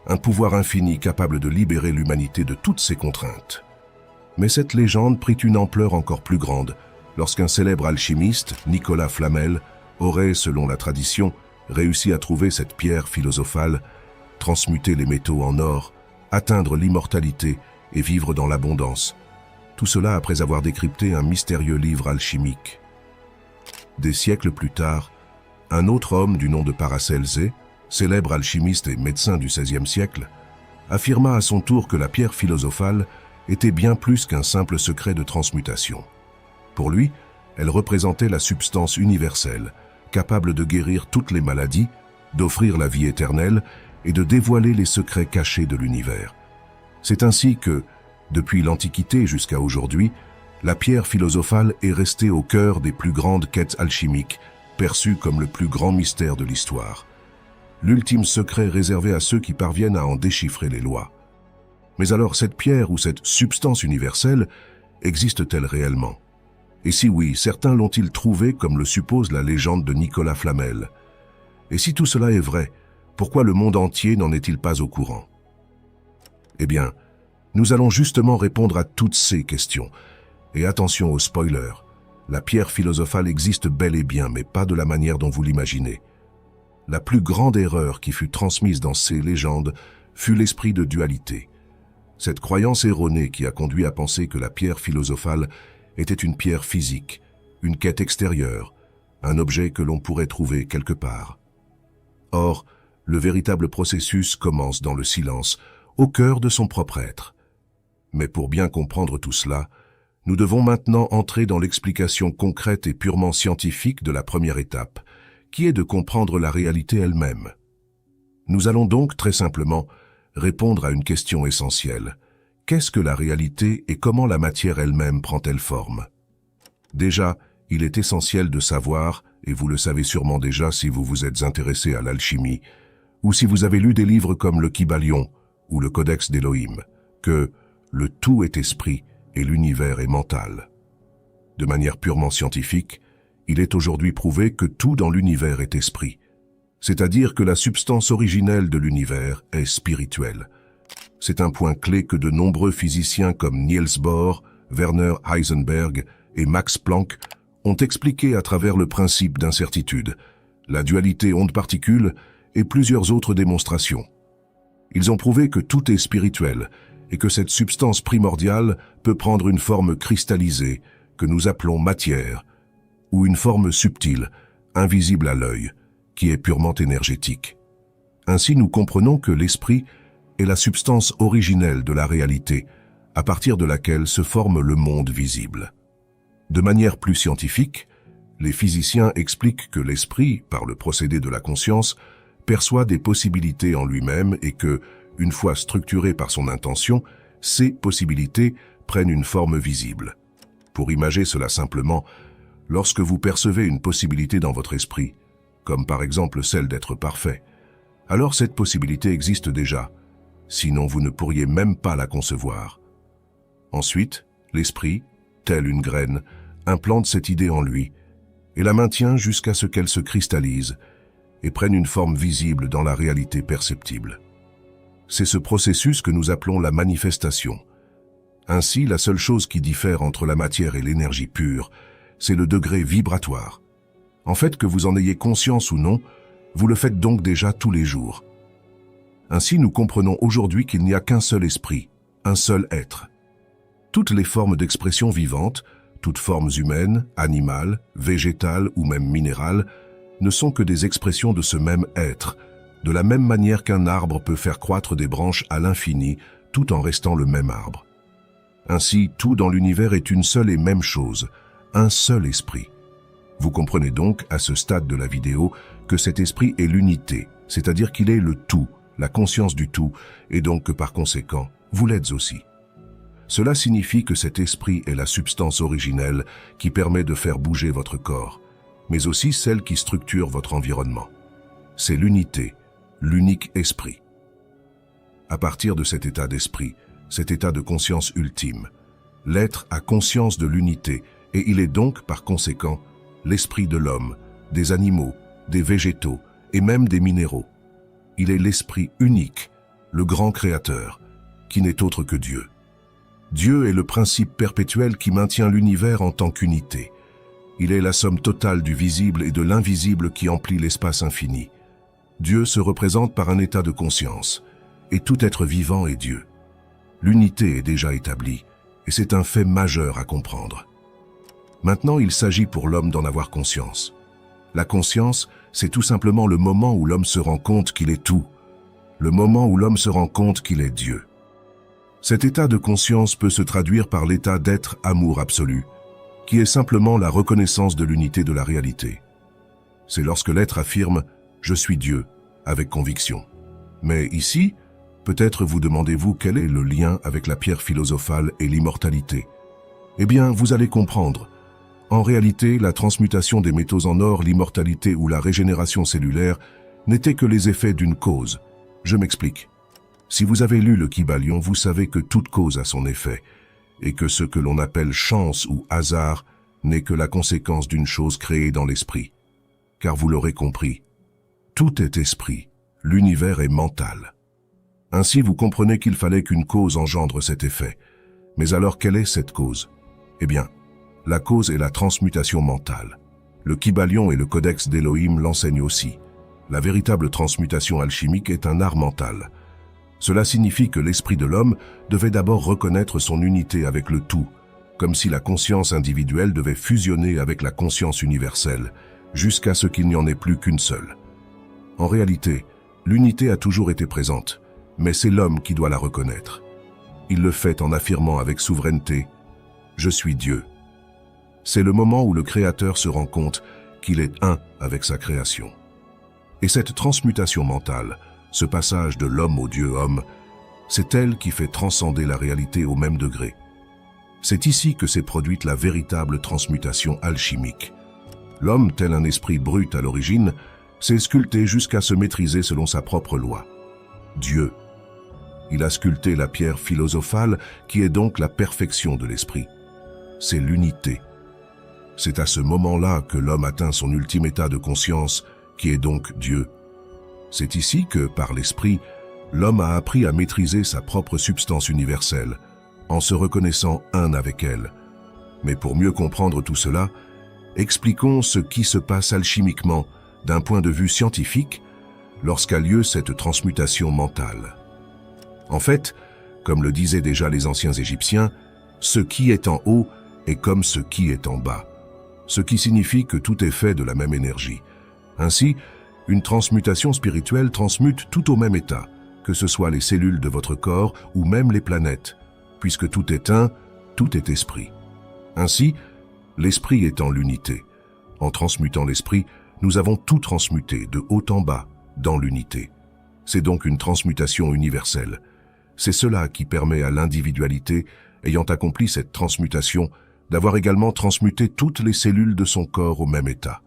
Speaker 1: un pouvoir infini capable de libérer l'humanité de toutes ses contraintes. Mais cette légende prit une ampleur encore plus grande lorsqu'un célèbre alchimiste, Nicolas Flamel, aurait, selon la tradition, réussi à trouver cette pierre philosophale, transmuter les métaux en or, atteindre l'immortalité et vivre dans l'abondance. Tout cela après avoir décrypté un mystérieux livre alchimique. Des siècles plus tard, un autre homme du nom de Paracelse, célèbre alchimiste et médecin du XVIe siècle, affirma à son tour que la pierre philosophale était bien plus qu'un simple secret de transmutation. Pour lui, elle représentait la substance universelle, capable de guérir toutes les maladies, d'offrir la vie éternelle et de dévoiler les secrets cachés de l'univers. C'est ainsi que, depuis l'Antiquité jusqu'à aujourd'hui, la pierre philosophale est restée au cœur des plus grandes quêtes alchimiques, perçue comme le plus grand mystère de l'histoire. L'ultime secret réservé à ceux qui parviennent à en déchiffrer les lois. Mais alors cette pierre ou cette substance universelle existe-t-elle réellement? Et si oui, certains l'ont-ils trouvée comme le suppose la légende de Nicolas Flamel? Et si tout cela est vrai, pourquoi le monde entier n'en est-il pas au courant? Eh bien, nous allons justement répondre à toutes ces questions. Et attention aux spoilers, la pierre philosophale existe bel et bien, mais pas de la manière dont vous l'imaginez. La plus grande erreur qui fut transmise dans ces légendes fut l'esprit de dualité. Cette croyance erronée qui a conduit à penser que la pierre philosophale était une pierre physique, une quête extérieure, un objet que l'on pourrait trouver quelque part. Or, le véritable processus commence dans le silence, au cœur de son propre être. Mais pour bien comprendre tout cela, Nous devons maintenant entrer dans l'explication concrète et purement scientifique de la première étape, qui est de comprendre la réalité elle-même. Nous allons donc très simplement répondre à une question essentielle. Qu'est-ce que la réalité et comment la matière elle-même prend-elle forme? Déjà, il est essentiel de savoir, et vous le savez sûrement déjà si vous vous êtes intéressé à l'alchimie, ou si vous avez lu des livres comme le Kybalion ou le Codex d'Élohim, que le tout est esprit et l'univers est mental. De manière purement scientifique, il est aujourd'hui prouvé que tout dans l'univers est esprit, c'est-à-dire que la substance originelle de l'univers est spirituelle. C'est un point clé que de nombreux physiciens comme Niels Bohr, Werner Heisenberg et Max Planck ont expliqué à travers le principe d'incertitude, la dualité onde-particule et plusieurs autres démonstrations. Ils ont prouvé que tout est spirituel et que cette substance primordiale peut prendre une forme cristallisée que nous appelons matière, ou une forme subtile, invisible à l'œil, qui est purement énergétique. Ainsi, nous comprenons que l'esprit est la substance originelle de la réalité, à partir de laquelle se forme le monde visible. De manière plus scientifique, les physiciens expliquent que l'esprit, par le procédé de la conscience, perçoit des possibilités en lui-même et que, une fois structuré par son intention, ces possibilités prennent une forme visible. Pour imager cela simplement, lorsque vous percevez une possibilité dans votre esprit, comme par exemple celle d'être parfait, alors cette possibilité existe déjà, sinon vous ne pourriez même pas la concevoir. Ensuite, l'esprit, tel une graine, implante cette idée en lui et la maintient jusqu'à ce qu'elle se cristallise et prenne une forme visible dans la réalité perceptible. C'est ce processus que nous appelons la manifestation. Ainsi, la seule chose qui diffère entre la matière et l'énergie pure, c'est le degré vibratoire. En fait, que vous en ayez conscience ou non, vous le faites donc déjà tous les jours. Ainsi, nous comprenons aujourd'hui qu'il n'y a qu'un seul esprit, un seul être. Toutes les formes d'expression vivantes, toutes formes humaines, animales, végétales ou même minérales, ne sont que des expressions de ce même être, de la même manière qu'un arbre peut faire croître des branches à l'infini tout en restant le même arbre. Ainsi, tout dans l'univers est une seule et même chose, un seul esprit. Vous comprenez donc, à ce stade de la vidéo, que cet esprit est l'unité, c'est-à-dire qu'il est le tout, la conscience du tout, et donc que par conséquent, vous l'êtes aussi. Cela signifie que cet esprit est la substance originelle qui permet de faire bouger votre corps, mais aussi celle qui structure votre environnement. C'est l'unité, l'unique esprit. À partir de cet état d'esprit, cet état de conscience ultime, l'être a conscience de l'unité et il est donc, par conséquent, l'esprit de l'homme, des animaux, des végétaux et même des minéraux. Il est l'esprit unique, le grand créateur, qui n'est autre que Dieu. Dieu est le principe perpétuel qui maintient l'univers en tant qu'unité. Il est la somme totale du visible et de l'invisible qui emplit l'espace infini. Dieu se représente par un état de conscience, et tout être vivant est Dieu. L'unité est déjà établie, et c'est un fait majeur à comprendre. Maintenant, il s'agit pour l'homme d'en avoir conscience. La conscience, c'est tout simplement le moment où l'homme se rend compte qu'il est tout, le moment où l'homme se rend compte qu'il est Dieu. Cet état de conscience peut se traduire par l'état d'être amour absolu, qui est simplement la reconnaissance de l'unité de la réalité. C'est lorsque l'être affirme « Je suis Dieu » avec conviction. Mais ici, peut-être vous demandez-vous quel est le lien avec la pierre philosophale et l'immortalité. Eh bien, vous allez comprendre. En réalité, la transmutation des métaux en or, l'immortalité ou la régénération cellulaire n'étaient que les effets d'une cause. Je m'explique. Si vous avez lu le Kybalion, vous savez que toute cause a son effet, et que ce que l'on appelle chance ou hasard n'est que la conséquence d'une chose créée dans l'esprit. Car vous l'aurez compris, tout est esprit, l'univers est mental. Ainsi, vous comprenez qu'il fallait qu'une cause engendre cet effet. Mais alors, quelle est cette cause? Eh bien, la cause est la transmutation mentale. Le Kybalion et le Codex d'Élohim l'enseignent aussi. La véritable transmutation alchimique est un art mental. Cela signifie que l'esprit de l'homme devait d'abord reconnaître son unité avec le tout, comme si la conscience individuelle devait fusionner avec la conscience universelle, jusqu'à ce qu'il n'y en ait plus qu'une seule. En réalité, l'unité a toujours été présente, mais c'est l'homme qui doit la reconnaître. Il le fait en affirmant avec souveraineté « Je suis Dieu ». C'est le moment où le Créateur se rend compte qu'il est un avec sa création. Et cette transmutation mentale, ce passage de l'homme au Dieu-homme, c'est elle qui fait transcender la réalité au même degré. C'est ici que s'est produite la véritable transmutation alchimique. L'homme, tel un esprit brut à l'origine, s'est sculpté jusqu'à se maîtriser selon sa propre loi. Dieu. Il a sculpté la pierre philosophale qui est donc la perfection de l'esprit. C'est l'unité. C'est à ce moment-là que l'homme atteint son ultime état de conscience, qui est donc Dieu. C'est ici que, par l'esprit, l'homme a appris à maîtriser sa propre substance universelle, en se reconnaissant un avec elle. Mais pour mieux comprendre tout cela, expliquons ce qui se passe alchimiquement, d'un point de vue scientifique, lorsqu'a lieu cette transmutation mentale. En fait, comme le disaient déjà les anciens Égyptiens, ce qui est en haut est comme ce qui est en bas, ce qui signifie que tout est fait de la même énergie. Ainsi, une transmutation spirituelle transmute tout au même état, que ce soit les cellules de votre corps ou même les planètes, puisque tout est un, tout est esprit. Ainsi, l'esprit étant l'unité. En transmutant l'esprit, nous avons tout transmuté de haut en bas, dans l'unité. C'est donc une transmutation universelle. C'est cela qui permet à l'individualité, ayant accompli cette transmutation, d'avoir également transmuté toutes les cellules de son corps au même état.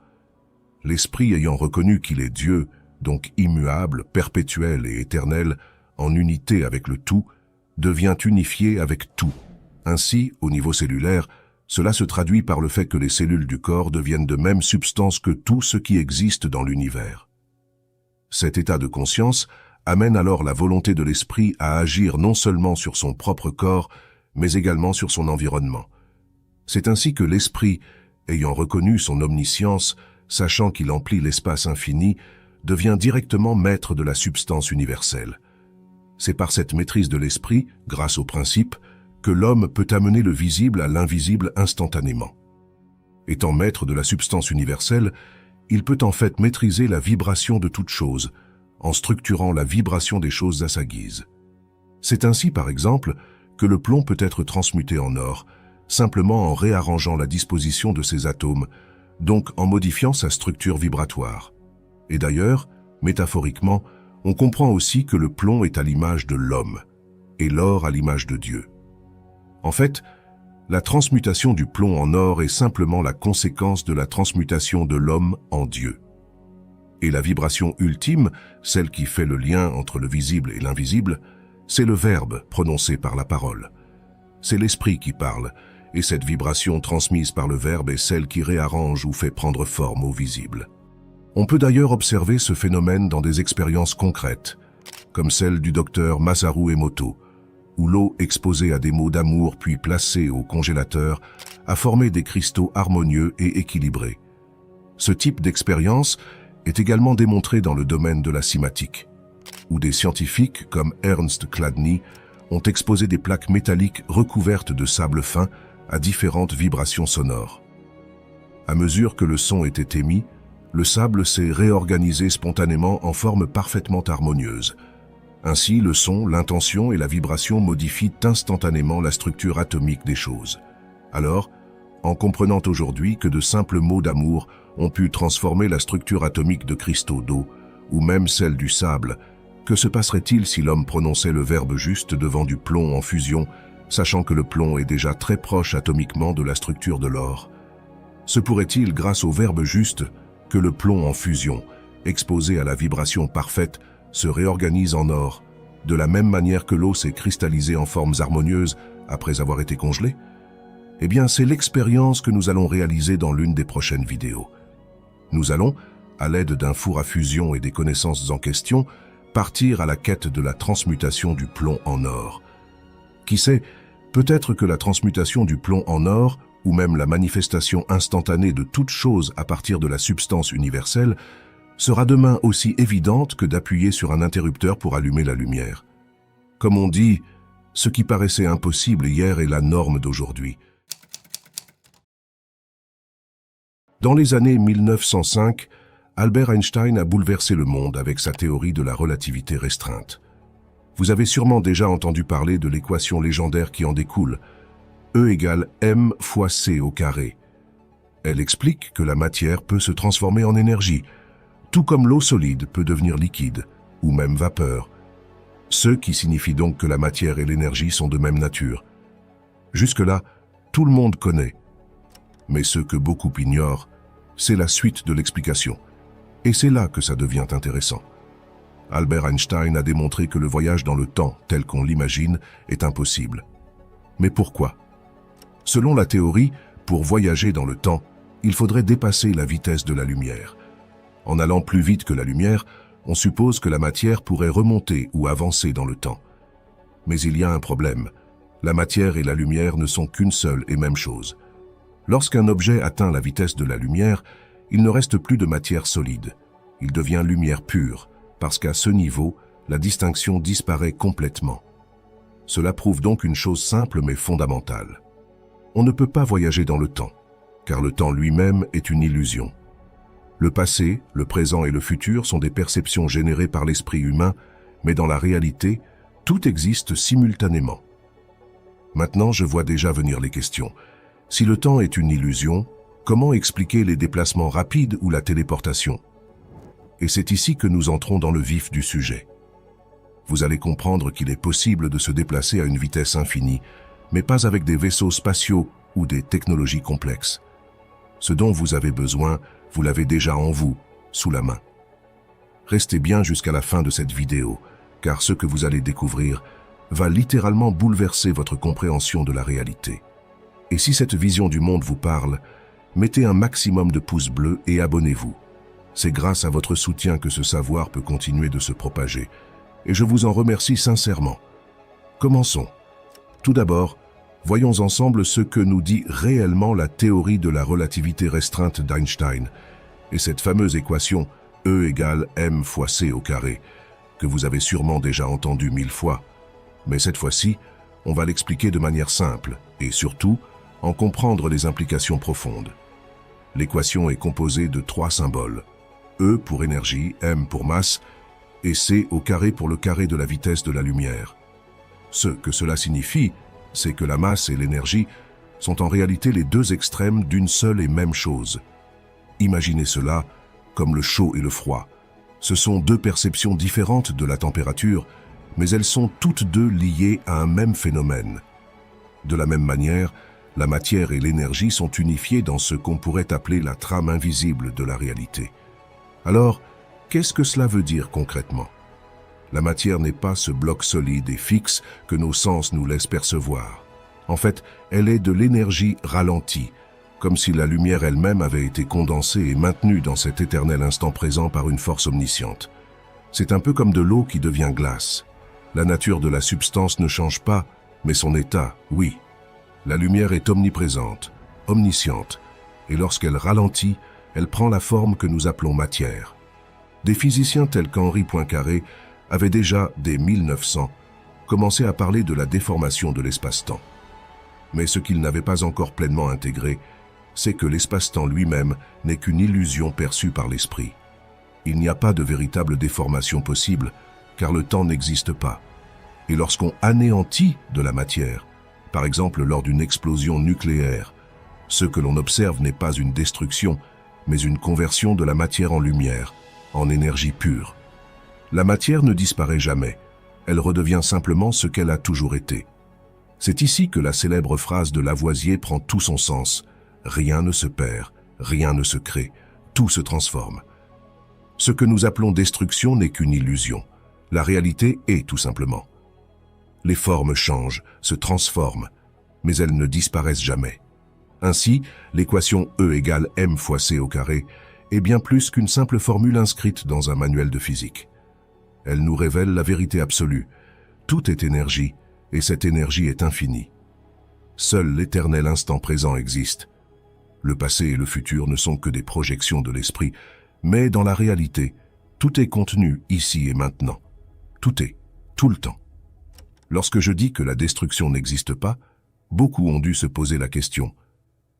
Speaker 1: L'esprit ayant reconnu qu'il est Dieu, donc immuable, perpétuel et éternel, en unité avec le tout, devient unifié avec tout. Ainsi, au niveau cellulaire, cela se traduit par le fait que les cellules du corps deviennent de même substance que tout ce qui existe dans l'univers. Cet état de conscience amène alors la volonté de l'esprit à agir non seulement sur son propre corps, mais également sur son environnement. C'est ainsi que l'esprit, ayant reconnu son omniscience, sachant qu'il emplit l'espace infini, devient directement maître de la substance universelle. C'est par cette maîtrise de l'esprit, grâce au principe, que l'homme peut amener le visible à l'invisible instantanément. Étant maître de la substance universelle, il peut en fait maîtriser la vibration de toute chose, en structurant la vibration des choses à sa guise. C'est ainsi, par exemple, que le plomb peut être transmuté en or, simplement en réarrangeant la disposition de ses atomes, donc en modifiant sa structure vibratoire. Et d'ailleurs, métaphoriquement, on comprend aussi que le plomb est à l'image de l'homme, et l'or à l'image de Dieu. En fait, la transmutation du plomb en or est simplement la conséquence de la transmutation de l'homme en Dieu. Et la vibration ultime, celle qui fait le lien entre le visible et l'invisible, c'est le verbe prononcé par la parole. C'est l'esprit qui parle, et cette vibration transmise par le verbe est celle qui réarrange ou fait prendre forme au visible. On peut d'ailleurs observer ce phénomène dans des expériences concrètes, comme celle du docteur Masaru Emoto, où l'eau exposée à des mots d'amour puis placée au congélateur a formé des cristaux harmonieux et équilibrés. Ce type d'expérience est également démontré dans le domaine de la cymatique, où des scientifiques comme Ernst Chladni ont exposé des plaques métalliques recouvertes de sable fin à différentes vibrations sonores. À mesure que le son était émis, le sable s'est réorganisé spontanément en forme parfaitement harmonieuse. Ainsi, le son, l'intention et la vibration modifient instantanément la structure atomique des choses. Alors, en comprenant aujourd'hui que de simples mots d'amour ont pu transformer la structure atomique de cristaux d'eau, ou même celle du sable, que se passerait-il si l'homme prononçait le verbe juste devant du plomb en fusion, sachant que le plomb est déjà très proche atomiquement de la structure de l'or? Se pourrait-il, grâce au verbe juste, que le plomb en fusion, exposé à la vibration parfaite, se réorganise en or, de la même manière que l'eau s'est cristallisée en formes harmonieuses après avoir été congelée? Eh bien, c'est l'expérience que nous allons réaliser dans l'une des prochaines vidéos. Nous allons, à l'aide d'un four à fusion et des connaissances en question, partir à la quête de la transmutation du plomb en or. Qui sait, peut-être que la transmutation du plomb en or, ou même la manifestation instantanée de toute chose à partir de la substance universelle, sera demain aussi évidente que d'appuyer sur un interrupteur pour allumer la lumière. Comme on dit, ce qui paraissait impossible hier est la norme d'aujourd'hui. Dans les années 1905, Albert Einstein a bouleversé le monde avec sa théorie de la relativité restreinte. Vous avez sûrement déjà entendu parler de l'équation légendaire qui en découle. E égale m fois c au carré. Elle explique que la matière peut se transformer en énergie, tout comme l'eau solide peut devenir liquide, ou même vapeur. Ce qui signifie donc que la matière et l'énergie sont de même nature. Jusque-là, tout le monde connaît. Mais ce que beaucoup ignorent, c'est la suite de l'explication. Et c'est là que ça devient intéressant. Albert Einstein a démontré que le voyage dans le temps, tel qu'on l'imagine, est impossible. Mais pourquoi? Selon la théorie, pour voyager dans le temps, il faudrait dépasser la vitesse de la lumière. En allant plus vite que la lumière, on suppose que la matière pourrait remonter ou avancer dans le temps. Mais il y a un problème. La matière et la lumière ne sont qu'une seule et même chose. Lorsqu'un objet atteint la vitesse de la lumière, il ne reste plus de matière solide. Il devient lumière pure, parce qu'à ce niveau, la distinction disparaît complètement. Cela prouve donc une chose simple mais fondamentale. On ne peut pas voyager dans le temps, car le temps lui-même est une illusion. Le passé, le présent et le futur sont des perceptions générées par l'esprit humain, mais dans la réalité, tout existe simultanément. Maintenant, je vois déjà venir les questions. Si le temps est une illusion, comment expliquer les déplacements rapides ou la téléportation? Et c'est ici que nous entrons dans le vif du sujet. Vous allez comprendre qu'il est possible de se déplacer à une vitesse infinie, mais pas avec des vaisseaux spatiaux ou des technologies complexes. Ce dont vous avez besoin, vous l'avez déjà en vous, sous la main. Restez bien jusqu'à la fin de cette vidéo, car ce que vous allez découvrir va littéralement bouleverser votre compréhension de la réalité. Et si cette vision du monde vous parle, mettez un maximum de pouces bleus et abonnez-vous. C'est grâce à votre soutien que ce savoir peut continuer de se propager, et je vous en remercie sincèrement. Commençons. Tout d'abord, voyons ensemble ce que nous dit réellement la théorie de la relativité restreinte d'Einstein, et cette fameuse équation E égale m fois c au carré, que vous avez sûrement déjà entendue 1000 fois. Mais cette fois-ci, on va l'expliquer de manière simple, et surtout, en comprendre les implications profondes. L'équation est composée de 3 symboles. E pour énergie, m pour masse, et c au carré pour le carré de la vitesse de la lumière. Ce que cela signifie, c'est que la masse et l'énergie sont en réalité les deux extrêmes d'une seule et même chose. Imaginez cela comme le chaud et le froid. Ce sont deux perceptions différentes de la température, mais elles sont toutes deux liées à un même phénomène. De la même manière, la matière et l'énergie sont unifiées dans ce qu'on pourrait appeler la trame invisible de la réalité. Alors, qu'est-ce que cela veut dire concrètement? La matière n'est pas ce bloc solide et fixe que nos sens nous laissent percevoir. En fait, elle est de l'énergie ralentie, comme si la lumière elle-même avait été condensée et maintenue dans cet éternel instant présent par une force omnisciente. C'est un peu comme de l'eau qui devient glace. La nature de la substance ne change pas, mais son état, oui. La lumière est omniprésente, omnisciente, et lorsqu'elle ralentit, elle prend la forme que nous appelons matière. Des physiciens tels qu'Henri Poincaré avaient déjà, dès 1900, commencé à parler de la déformation de l'espace-temps. Mais ce qu'ils n'avaient pas encore pleinement intégré, c'est que l'espace-temps lui-même n'est qu'une illusion perçue par l'esprit. Il n'y a pas de véritable déformation possible, car le temps n'existe pas. Et lorsqu'on anéantit de la matière, par exemple lors d'une explosion nucléaire, ce que l'on observe n'est pas une destruction, mais une conversion de la matière en lumière, en énergie pure. La matière ne disparaît jamais, elle redevient simplement ce qu'elle a toujours été. C'est ici que la célèbre phrase de Lavoisier prend tout son sens. Rien ne se perd, rien ne se crée, tout se transforme. Ce que nous appelons destruction n'est qu'une illusion. La réalité est tout simplement. Les formes changent, se transforment, mais elles ne disparaissent jamais. Ainsi, l'équation E égale m fois c au carré est bien plus qu'une simple formule inscrite dans un manuel de physique. Elle nous révèle la vérité absolue. Tout est énergie, et cette énergie est infinie. Seul l'éternel instant présent existe. Le passé et le futur ne sont que des projections de l'esprit, mais dans la réalité, tout est contenu ici et maintenant. Tout est, tout le temps. Lorsque je dis que la destruction n'existe pas, beaucoup ont dû se poser la question.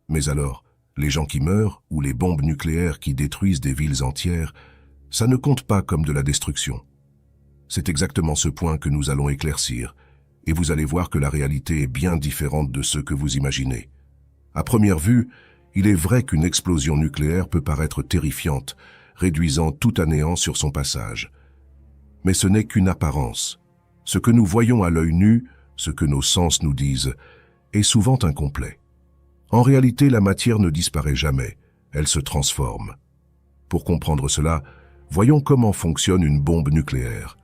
Speaker 1: Mais alors, les gens qui meurent ou les bombes nucléaires qui détruisent des villes entières, ça ne compte pas comme de la destruction. C'est exactement ce point que nous allons éclaircir, et vous allez voir que la réalité est bien différente de ce que vous imaginez. À première vue, il est vrai qu'une explosion nucléaire peut paraître terrifiante, réduisant tout à néant sur son passage. Mais ce n'est qu'une apparence. Ce que nous voyons à l'œil nu, ce que nos sens nous disent, est souvent incomplet. En réalité, la matière ne disparaît jamais, elle se transforme. Pour comprendre cela, voyons comment fonctionne une bombe nucléaire.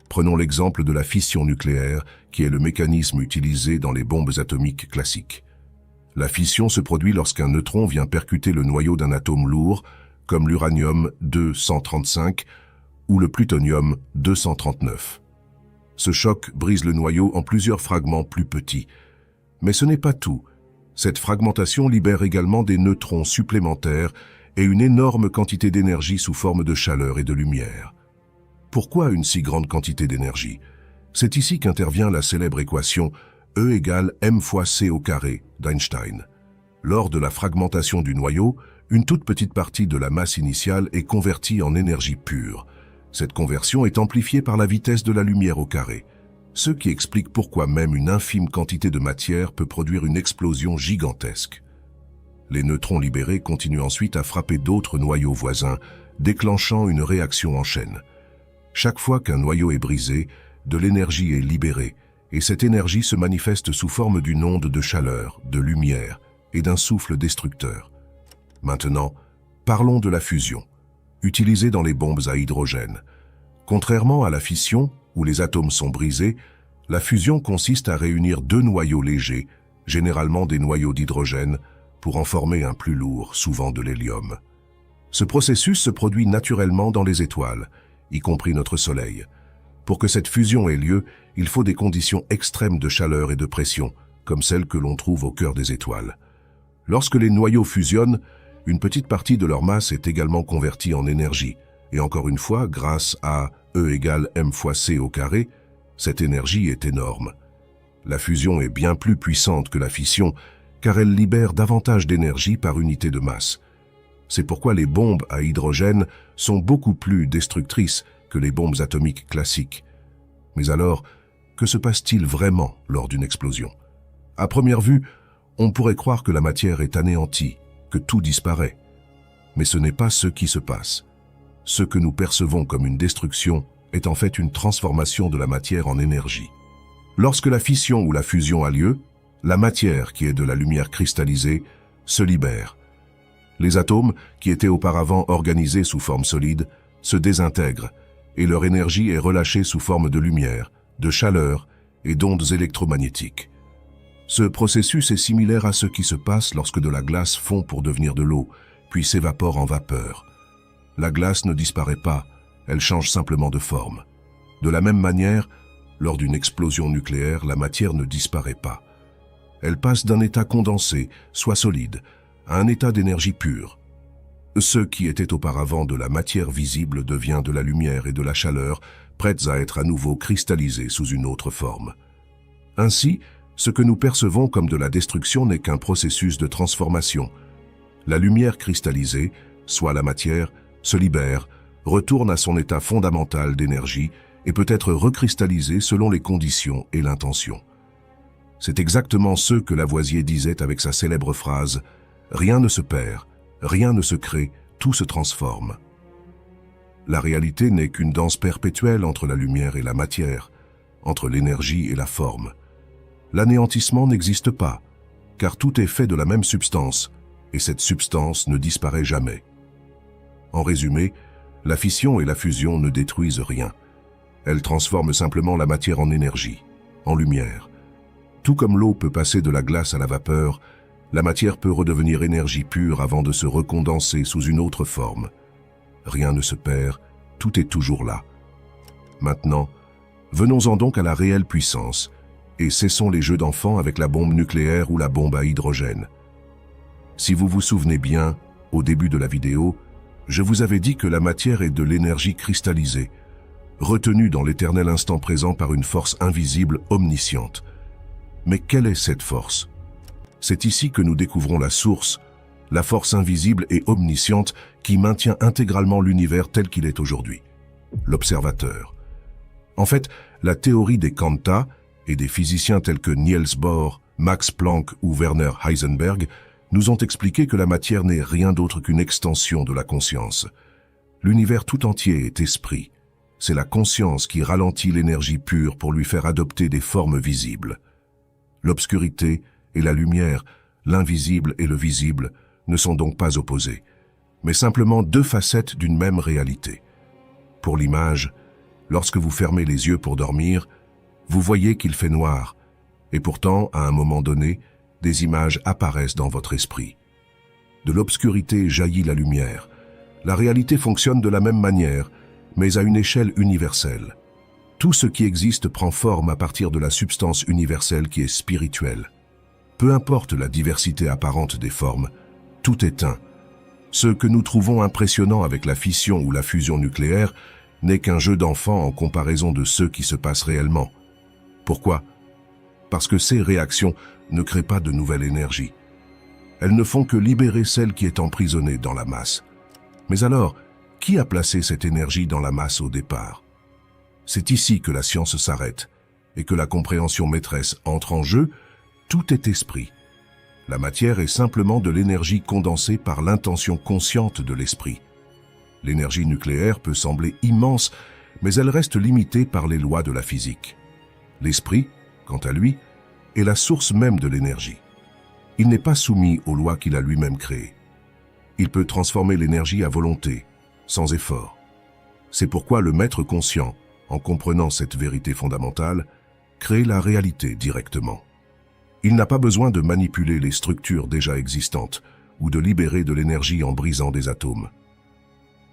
Speaker 1: Prenons l'exemple de la fission nucléaire, qui est le mécanisme utilisé dans les bombes atomiques classiques. La fission se produit lorsqu'un neutron vient percuter le noyau d'un atome lourd, comme l'uranium-235 ou le plutonium-239. Ce choc brise le noyau en plusieurs fragments plus petits. Mais ce n'est pas tout. Cette fragmentation libère également des neutrons supplémentaires et une énorme quantité d'énergie sous forme de chaleur et de lumière. Pourquoi une si grande quantité d'énergie? C'est ici qu'intervient la célèbre équation E égale m fois c au carré d'Einstein. Lors de la fragmentation du noyau, une toute petite partie de la masse initiale est convertie en énergie pure. Cette conversion est amplifiée par la vitesse de la lumière au carré, ce qui explique pourquoi même une infime quantité de matière peut produire une explosion gigantesque. Les neutrons libérés continuent ensuite à frapper d'autres noyaux voisins, déclenchant une réaction en chaîne. Chaque fois qu'un noyau est brisé, de l'énergie est libérée, et cette énergie se manifeste sous forme d'une onde de chaleur, de lumière et d'un souffle destructeur. Maintenant, parlons de la fusion, utilisée dans les bombes à hydrogène. Contrairement à la fission, où les atomes sont brisés, la fusion consiste à réunir deux noyaux légers, généralement des noyaux d'hydrogène, pour en former un plus lourd, souvent de l'hélium. Ce processus se produit naturellement dans les étoiles, y compris notre Soleil. Pour que cette fusion ait lieu, il faut des conditions extrêmes de chaleur et de pression, comme celles que l'on trouve au cœur des étoiles. Lorsque les noyaux fusionnent, une petite partie de leur masse est également convertie en énergie, et encore une fois, grâce à E égale m fois c au carré, cette énergie est énorme. La fusion est bien plus puissante que la fission, car elle libère davantage d'énergie par unité de masse. C'est pourquoi les bombes à hydrogène sont beaucoup plus destructrices que les bombes atomiques classiques. Mais alors, que se passe-t-il vraiment lors d'une explosion? À première vue, on pourrait croire que la matière est anéantie, que tout disparaît. Mais ce n'est pas ce qui se passe. Ce que nous percevons comme une destruction est en fait une transformation de la matière en énergie. Lorsque la fission ou la fusion a lieu, la matière, qui est de la lumière cristallisée, se libère. Les atomes, qui étaient auparavant organisés sous forme solide, se désintègrent, et leur énergie est relâchée sous forme de lumière, de chaleur et d'ondes électromagnétiques. Ce processus est similaire à ce qui se passe lorsque de la glace fond pour devenir de l'eau, puis s'évapore en vapeur. La glace ne disparaît pas, elle change simplement de forme. De la même manière, lors d'une explosion nucléaire, la matière ne disparaît pas. Elle passe d'un état condensé, soit solide, à un état d'énergie pure. Ce qui était auparavant de la matière visible devient de la lumière et de la chaleur, prêtes à être à nouveau cristallisées sous une autre forme. Ainsi, ce que nous percevons comme de la destruction n'est qu'un processus de transformation. La lumière cristallisée, soit la matière, se libère, retourne à son état fondamental d'énergie et peut être recristallisée selon les conditions et l'intention. C'est exactement ce que Lavoisier disait avec sa célèbre phrase « Rien ne se perd, rien ne se crée, tout se transforme ». La réalité n'est qu'une danse perpétuelle entre la lumière et la matière, entre l'énergie et la forme. L'anéantissement n'existe pas, car tout est fait de la même substance, et cette substance ne disparaît jamais. En résumé, la fission et la fusion ne détruisent rien. Elles transforment simplement la matière en énergie, en lumière. Tout comme l'eau peut passer de la glace à la vapeur, la matière peut redevenir énergie pure avant de se recondenser sous une autre forme. Rien ne se perd, tout est toujours là. Maintenant, venons-en donc à la réelle puissance, et cessons les jeux d'enfants avec la bombe nucléaire ou la bombe à hydrogène. Si vous vous souvenez bien, au début de la vidéo, je vous avais dit que la matière est de l'énergie cristallisée, retenue dans l'éternel instant présent par une force invisible omnisciente. Mais quelle est cette force? C'est ici que nous découvrons la source, la force invisible et omnisciente qui maintient intégralement l'univers tel qu'il est aujourd'hui. L'observateur. En fait, la théorie des quanta et des physiciens tels que Niels Bohr, Max Planck ou Werner Heisenberg nous ont expliqué que la matière n'est rien d'autre qu'une extension de la conscience. L'univers tout entier est esprit. C'est la conscience qui ralentit l'énergie pure pour lui faire adopter des formes visibles. L'obscurité et la lumière, l'invisible et le visible, ne sont donc pas opposés, mais simplement deux facettes d'une même réalité. Pour l'image, lorsque vous fermez les yeux pour dormir, vous voyez qu'il fait noir, et pourtant, à un moment donné, des images apparaissent dans votre esprit. De l'obscurité jaillit la lumière. La réalité fonctionne de la même manière, mais à une échelle universelle. Tout ce qui existe prend forme à partir de la substance universelle qui est spirituelle. Peu importe la diversité apparente des formes, tout est un. Ce que nous trouvons impressionnant avec la fission ou la fusion nucléaire n'est qu'un jeu d'enfant en comparaison de ceux qui se passent réellement. Pourquoi? Parce que ces réactions ne créent pas de nouvelle énergie. Elles ne font que libérer celle qui est emprisonnée dans la masse. Mais alors, qui a placé cette énergie dans la masse au départ? C'est ici que la science s'arrête et que la compréhension maîtresse entre en jeu. Tout est esprit. La matière est simplement de l'énergie condensée par l'intention consciente de l'esprit. L'énergie nucléaire peut sembler immense, mais elle reste limitée par les lois de la physique. L'esprit, quant à lui, est la source même de l'énergie. Il n'est pas soumis aux lois qu'il a lui-même créées. Il peut transformer l'énergie à volonté, sans effort. C'est pourquoi le maître conscient, en comprenant cette vérité fondamentale, crée la réalité directement. Il n'a pas besoin de manipuler les structures déjà existantes ou de libérer de l'énergie en brisant des atomes.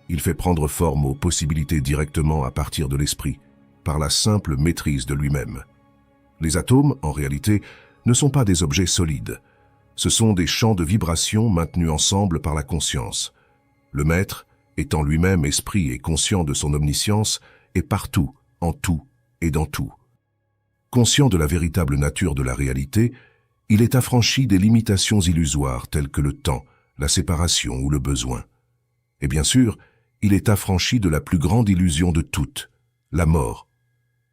Speaker 1: Il fait prendre forme aux possibilités directement à partir de l'esprit, par la simple maîtrise de lui-même. Les atomes, en réalité, ne sont pas des objets solides. Ce sont des champs de vibrations maintenus ensemble par la conscience. Le maître, étant lui-même esprit et conscient de son omniscience, est partout, en tout et dans tout. Conscient de la véritable nature de la réalité, il est affranchi des limitations illusoires telles que le temps, la séparation ou le besoin. Et bien sûr, il est affranchi de la plus grande illusion de toutes, la mort.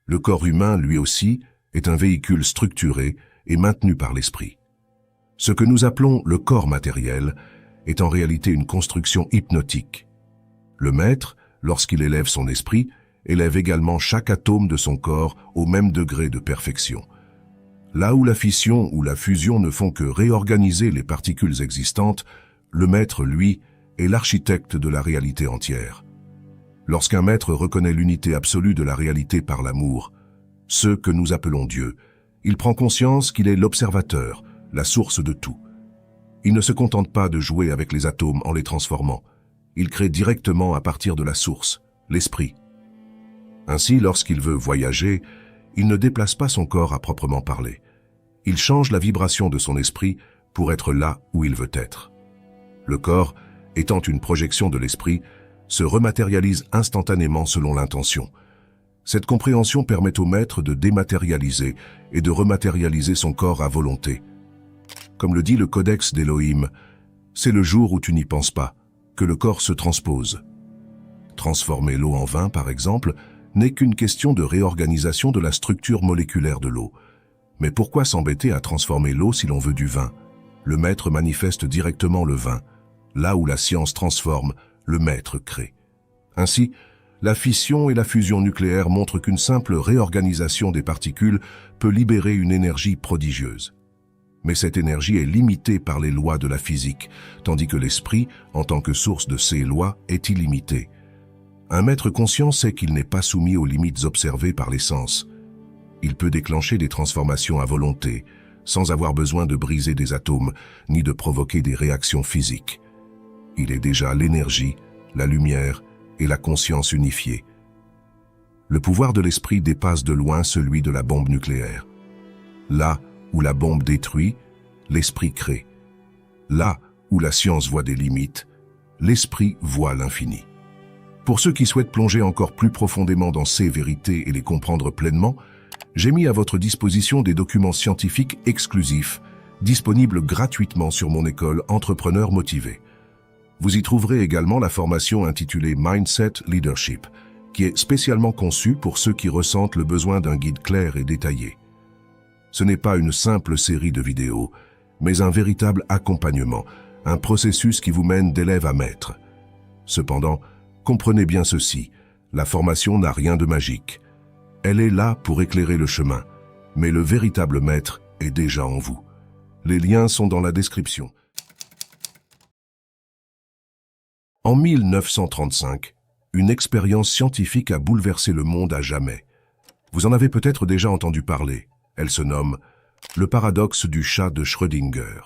Speaker 1: Le corps humain, lui aussi, est un véhicule structuré et maintenu par l'esprit. Ce que nous appelons le corps matériel est en réalité une construction hypnotique. Le maître, lorsqu'il élève son esprit, élève également chaque atome de son corps au même degré de perfection. Là où la fission ou la fusion ne font que réorganiser les particules existantes, le maître, lui, est l'architecte de la réalité entière. Lorsqu'un maître reconnaît l'unité absolue de la réalité par l'amour, ce que nous appelons Dieu, il prend conscience qu'il est l'observateur, la source de tout. Il ne se contente pas de jouer avec les atomes en les transformant. Il crée directement à partir de la source, l'esprit. Ainsi, lorsqu'il veut voyager, il ne déplace pas son corps à proprement parler. Il change la vibration de son esprit pour être là où il veut être. Le corps, étant une projection de l'esprit, se rematérialise instantanément selon l'intention. Cette compréhension permet au maître de dématérialiser et de rematérialiser son corps à volonté. Comme le dit le Codex d'Élohim, c'est le jour où tu n'y penses pas, que le corps se transpose. Transformer l'eau en vin, par exemple, n'est qu'une question de réorganisation de la structure moléculaire de l'eau. Mais pourquoi s'embêter à transformer l'eau si l'on veut du vin? Le maître manifeste directement le vin. Là où la science transforme, le maître crée. Ainsi, la fission et la fusion nucléaire montrent qu'une simple réorganisation des particules peut libérer une énergie prodigieuse. Mais cette énergie est limitée par les lois de la physique, tandis que l'esprit, en tant que source de ces lois, est illimité. Un maître conscient sait qu'il n'est pas soumis aux limites observées par les sens. Il peut déclencher des transformations à volonté, sans avoir besoin de briser des atomes, ni de provoquer des réactions physiques. Il est déjà l'énergie, la lumière et la conscience unifiée. Le pouvoir de l'esprit dépasse de loin celui de la bombe nucléaire. Là où la bombe détruit, l'esprit crée. Là où la science voit des limites, l'esprit voit l'infini. Pour ceux qui souhaitent plonger encore plus profondément dans ces vérités et les comprendre pleinement, j'ai mis à votre disposition des documents scientifiques exclusifs, disponibles gratuitement sur mon école Entrepreneurs Motivés. Vous y trouverez également la formation intitulée Mindset Leadership, qui est spécialement conçue pour ceux qui ressentent le besoin d'un guide clair et détaillé. Ce n'est pas une simple série de vidéos, mais un véritable accompagnement, un processus qui vous mène d'élève à maître. Cependant, comprenez bien ceci, la formation n'a rien de magique. Elle est là pour éclairer le chemin, mais le véritable maître est déjà en vous. Les liens sont dans la description. En 1935, une expérience scientifique a bouleversé le monde à jamais. Vous en avez peut-être déjà entendu parler. Elle se nomme le paradoxe du chat de Schrödinger.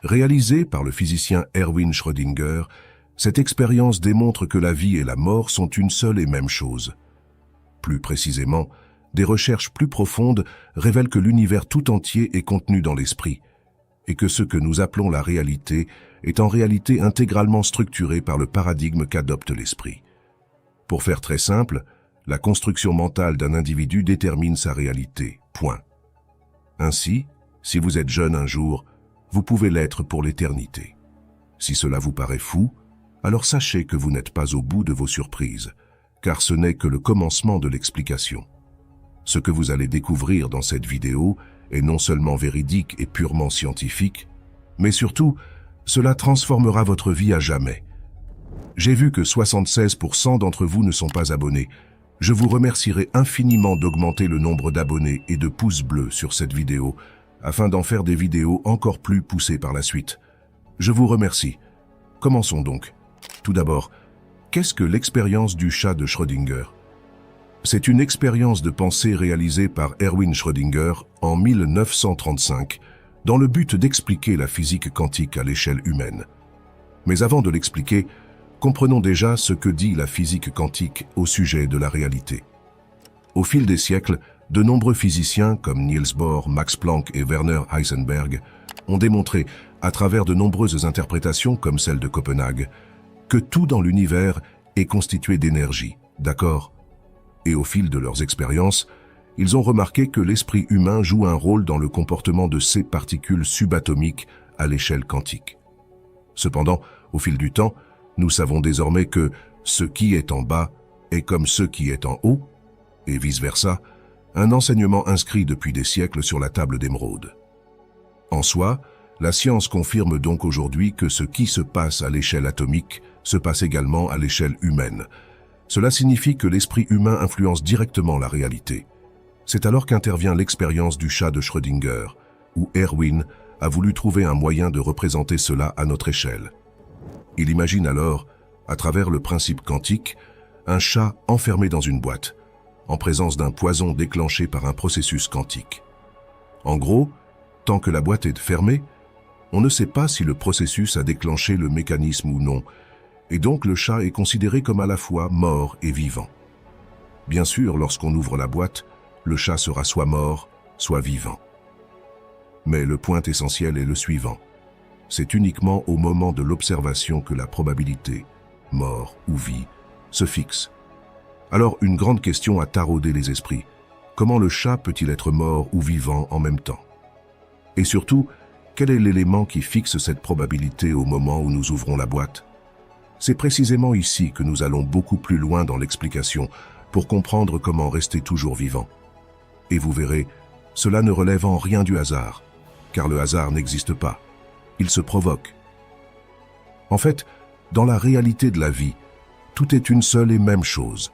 Speaker 1: Réalisée par le physicien Erwin Schrödinger, cette expérience démontre que la vie et la mort sont une seule et même chose. Plus précisément, des recherches plus profondes révèlent que l'univers tout entier est contenu dans l'esprit, et que ce que nous appelons la réalité est en réalité intégralement structuré par le paradigme qu'adopte l'esprit. Pour faire très simple, la construction mentale d'un individu détermine sa réalité, point. Ainsi, si vous êtes jeune un jour, vous pouvez l'être pour l'éternité. Si cela vous paraît fou, alors sachez que vous n'êtes pas au bout de vos surprises, car ce n'est que le commencement de l'explication. Ce que vous allez découvrir dans cette vidéo est non seulement véridique et purement scientifique, mais surtout, cela transformera votre vie à jamais. J'ai vu que 76% d'entre vous ne sont pas abonnés. Je vous remercierai infiniment d'augmenter le nombre d'abonnés et de pouces bleus sur cette vidéo, afin d'en faire des vidéos encore plus poussées par la suite. Je vous remercie. Commençons donc. Tout d'abord, qu'est-ce que l'expérience du chat de Schrödinger? C'est une expérience de pensée réalisée par Erwin Schrödinger en 1935, dans le but d'expliquer la physique quantique à l'échelle humaine. Mais avant de l'expliquer, comprenons déjà ce que dit la physique quantique au sujet de la réalité. Au fil des siècles, de nombreux physiciens comme Niels Bohr, Max Planck et Werner Heisenberg ont démontré, à travers de nombreuses interprétations comme celle de Copenhague, que tout dans l'univers est constitué d'énergie, d'accord? Et au fil de leurs expériences, ils ont remarqué que l'esprit humain joue un rôle dans le comportement de ces particules subatomiques à l'échelle quantique. Cependant, au fil du temps, nous savons désormais que ce qui est en bas est comme ce qui est en haut, et vice-versa, un enseignement inscrit depuis des siècles sur la table d'émeraude. En soi, la science confirme donc aujourd'hui que ce qui se passe à l'échelle atomique se passe également à l'échelle humaine. Cela signifie que l'esprit humain influence directement la réalité. C'est alors qu'intervient l'expérience du chat de Schrödinger, où Erwin a voulu trouver un moyen de représenter cela à notre échelle. Il imagine alors, à travers le principe quantique, un chat enfermé dans une boîte, en présence d'un poison déclenché par un processus quantique. En gros, tant que la boîte est fermée, on ne sait pas si le processus a déclenché le mécanisme ou non, et donc le chat est considéré comme à la fois mort et vivant. Bien sûr, lorsqu'on ouvre la boîte, le chat sera soit mort, soit vivant. Mais le point essentiel est le suivant. C'est uniquement au moment de l'observation que la probabilité, mort ou vie, se fixe. Alors une grande question a taraudé les esprits. Comment le chat peut-il être mort ou vivant en même temps? Et surtout, quel est l'élément qui fixe cette probabilité au moment où nous ouvrons la boîte? C'est précisément ici que nous allons beaucoup plus loin dans l'explication pour comprendre comment rester toujours vivant. Et vous verrez, cela ne relève en rien du hasard, car le hasard n'existe pas. Il se provoque. En fait, dans la réalité de la vie, tout est une seule et même chose.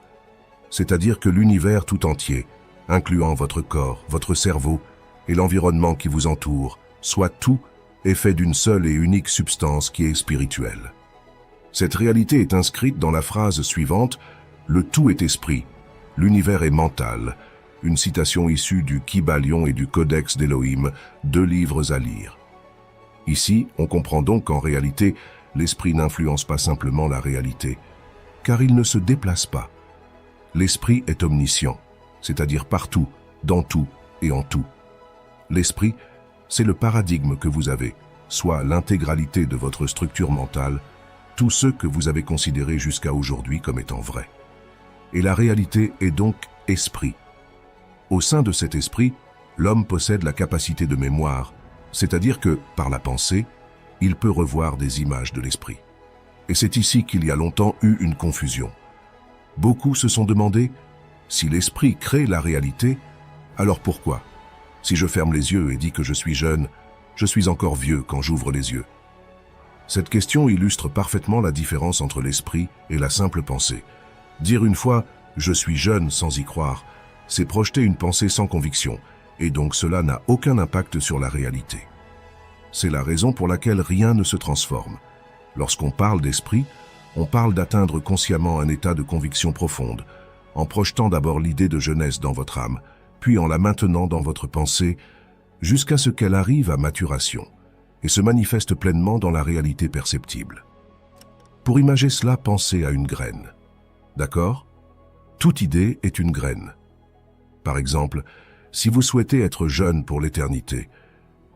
Speaker 1: C'est-à-dire que l'univers tout entier, incluant votre corps, votre cerveau et l'environnement qui vous entoure, soit tout, est fait d'une seule et unique substance qui est spirituelle. Cette réalité est inscrite dans la phrase suivante « Le tout est esprit, l'univers est mental », une citation issue du Kybalion et du Codex d'Élohim, 2 livres à lire. Ici, on comprend donc qu'en réalité, l'esprit n'influence pas simplement la réalité, car il ne se déplace pas. L'esprit est omniscient, c'est-à-dire partout, dans tout et en tout. L'esprit, c'est le paradigme que vous avez, soit l'intégralité de votre structure mentale, tous ceux que vous avez considérés jusqu'à aujourd'hui comme étant vrais. Et la réalité est donc esprit. Au sein de cet esprit, l'homme possède la capacité de mémoire, c'est-à-dire que, par la pensée, il peut revoir des images de l'esprit. Et c'est ici qu'il y a longtemps eu une confusion. Beaucoup se sont demandé, si l'esprit crée la réalité, alors pourquoi? Si je ferme les yeux et dis que je suis jeune, je suis encore vieux quand j'ouvre les yeux. Cette question illustre parfaitement la différence entre l'esprit et la simple pensée. Dire une fois « je suis jeune » sans y croire, c'est projeter une pensée sans conviction, et donc cela n'a aucun impact sur la réalité. C'est la raison pour laquelle rien ne se transforme. Lorsqu'on parle d'esprit, on parle d'atteindre consciemment un état de conviction profonde, en projetant d'abord l'idée de jeunesse dans votre âme, puis en la maintenant dans votre pensée, jusqu'à ce qu'elle arrive à maturation et se manifeste pleinement dans la réalité perceptible. Pour imager cela, pensez à une graine. D'accord? Toute idée est une graine. Par exemple, si vous souhaitez être jeune pour l'éternité,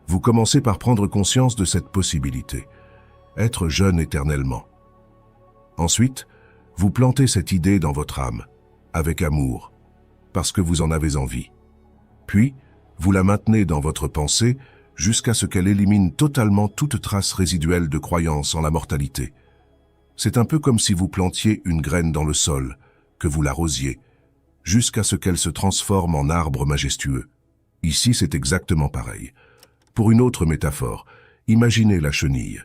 Speaker 1: vous commencez par prendre conscience de cette possibilité, être jeune éternellement. Ensuite, vous plantez cette idée dans votre âme, avec amour, parce que vous en avez envie. Puis, vous la maintenez dans votre pensée jusqu'à ce qu'elle élimine totalement toute trace résiduelle de croyance en la mortalité. C'est un peu comme si vous plantiez une graine dans le sol, que vous l'arrosiez, jusqu'à ce qu'elle se transforme en arbre majestueux. Ici, c'est exactement pareil. Pour une autre métaphore, imaginez la chenille.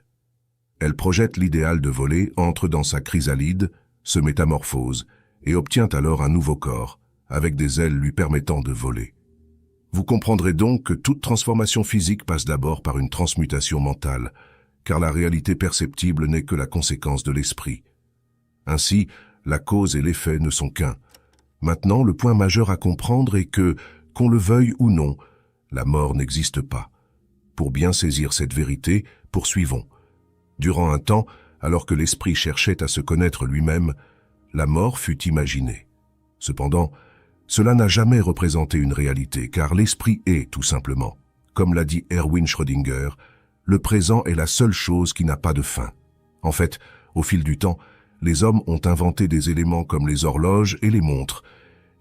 Speaker 1: Elle projette l'idéal de voler, entre dans sa chrysalide, se métamorphose et obtient alors un nouveau corps, avec des ailes lui permettant de voler. Vous comprendrez donc que toute transformation physique passe d'abord par une transmutation mentale, car la réalité perceptible n'est que la conséquence de l'esprit. Ainsi, la cause et l'effet ne sont qu'un. Maintenant, le point majeur à comprendre est que, qu'on le veuille ou non, la mort n'existe pas. Pour bien saisir cette vérité, poursuivons. Durant un temps, alors que l'esprit cherchait à se connaître lui-même, la mort fut imaginée. Cependant, cela n'a jamais représenté une réalité, car l'esprit est, tout simplement. Comme l'a dit Erwin Schrödinger, le présent est la seule chose qui n'a pas de fin. En fait, au fil du temps, les hommes ont inventé des éléments comme les horloges et les montres,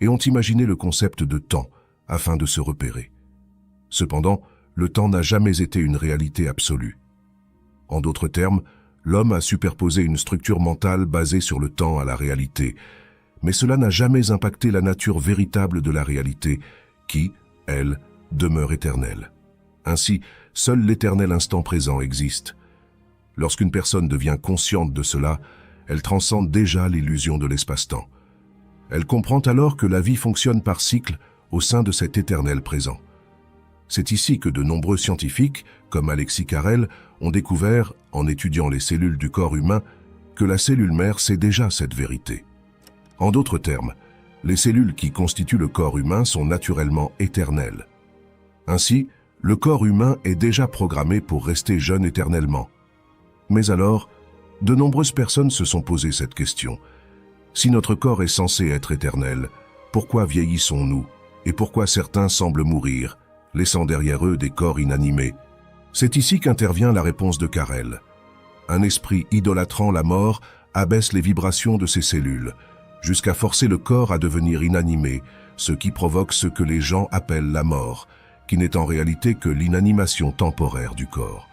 Speaker 1: et ont imaginé le concept de temps, afin de se repérer. Cependant, le temps n'a jamais été une réalité absolue. En d'autres termes, l'homme a superposé une structure mentale basée sur le temps à la réalité, mais cela n'a jamais impacté la nature véritable de la réalité, qui, elle, demeure éternelle. Ainsi, seul l'éternel instant présent existe. Lorsqu'une personne devient consciente de cela, elle transcende déjà l'illusion de l'espace-temps. Elle comprend alors que la vie fonctionne par cycle au sein de cet éternel présent. C'est ici que de nombreux scientifiques, comme Alexis Carrel, ont découvert, en étudiant les cellules du corps humain, que la cellule mère sait déjà cette vérité. En d'autres termes, les cellules qui constituent le corps humain sont naturellement éternelles. Ainsi, le corps humain est déjà programmé pour rester jeune éternellement. Mais alors, de nombreuses personnes se sont posé cette question. Si notre corps est censé être éternel, pourquoi vieillissons-nous et pourquoi certains semblent mourir, laissant derrière eux des corps inanimés? C'est ici qu'intervient la réponse de Carrel. Un esprit idolâtrant la mort abaisse les vibrations de ses cellules, jusqu'à forcer le corps à devenir inanimé, ce qui provoque ce que les gens appellent la mort, qui n'est en réalité que l'inanimation temporaire du corps.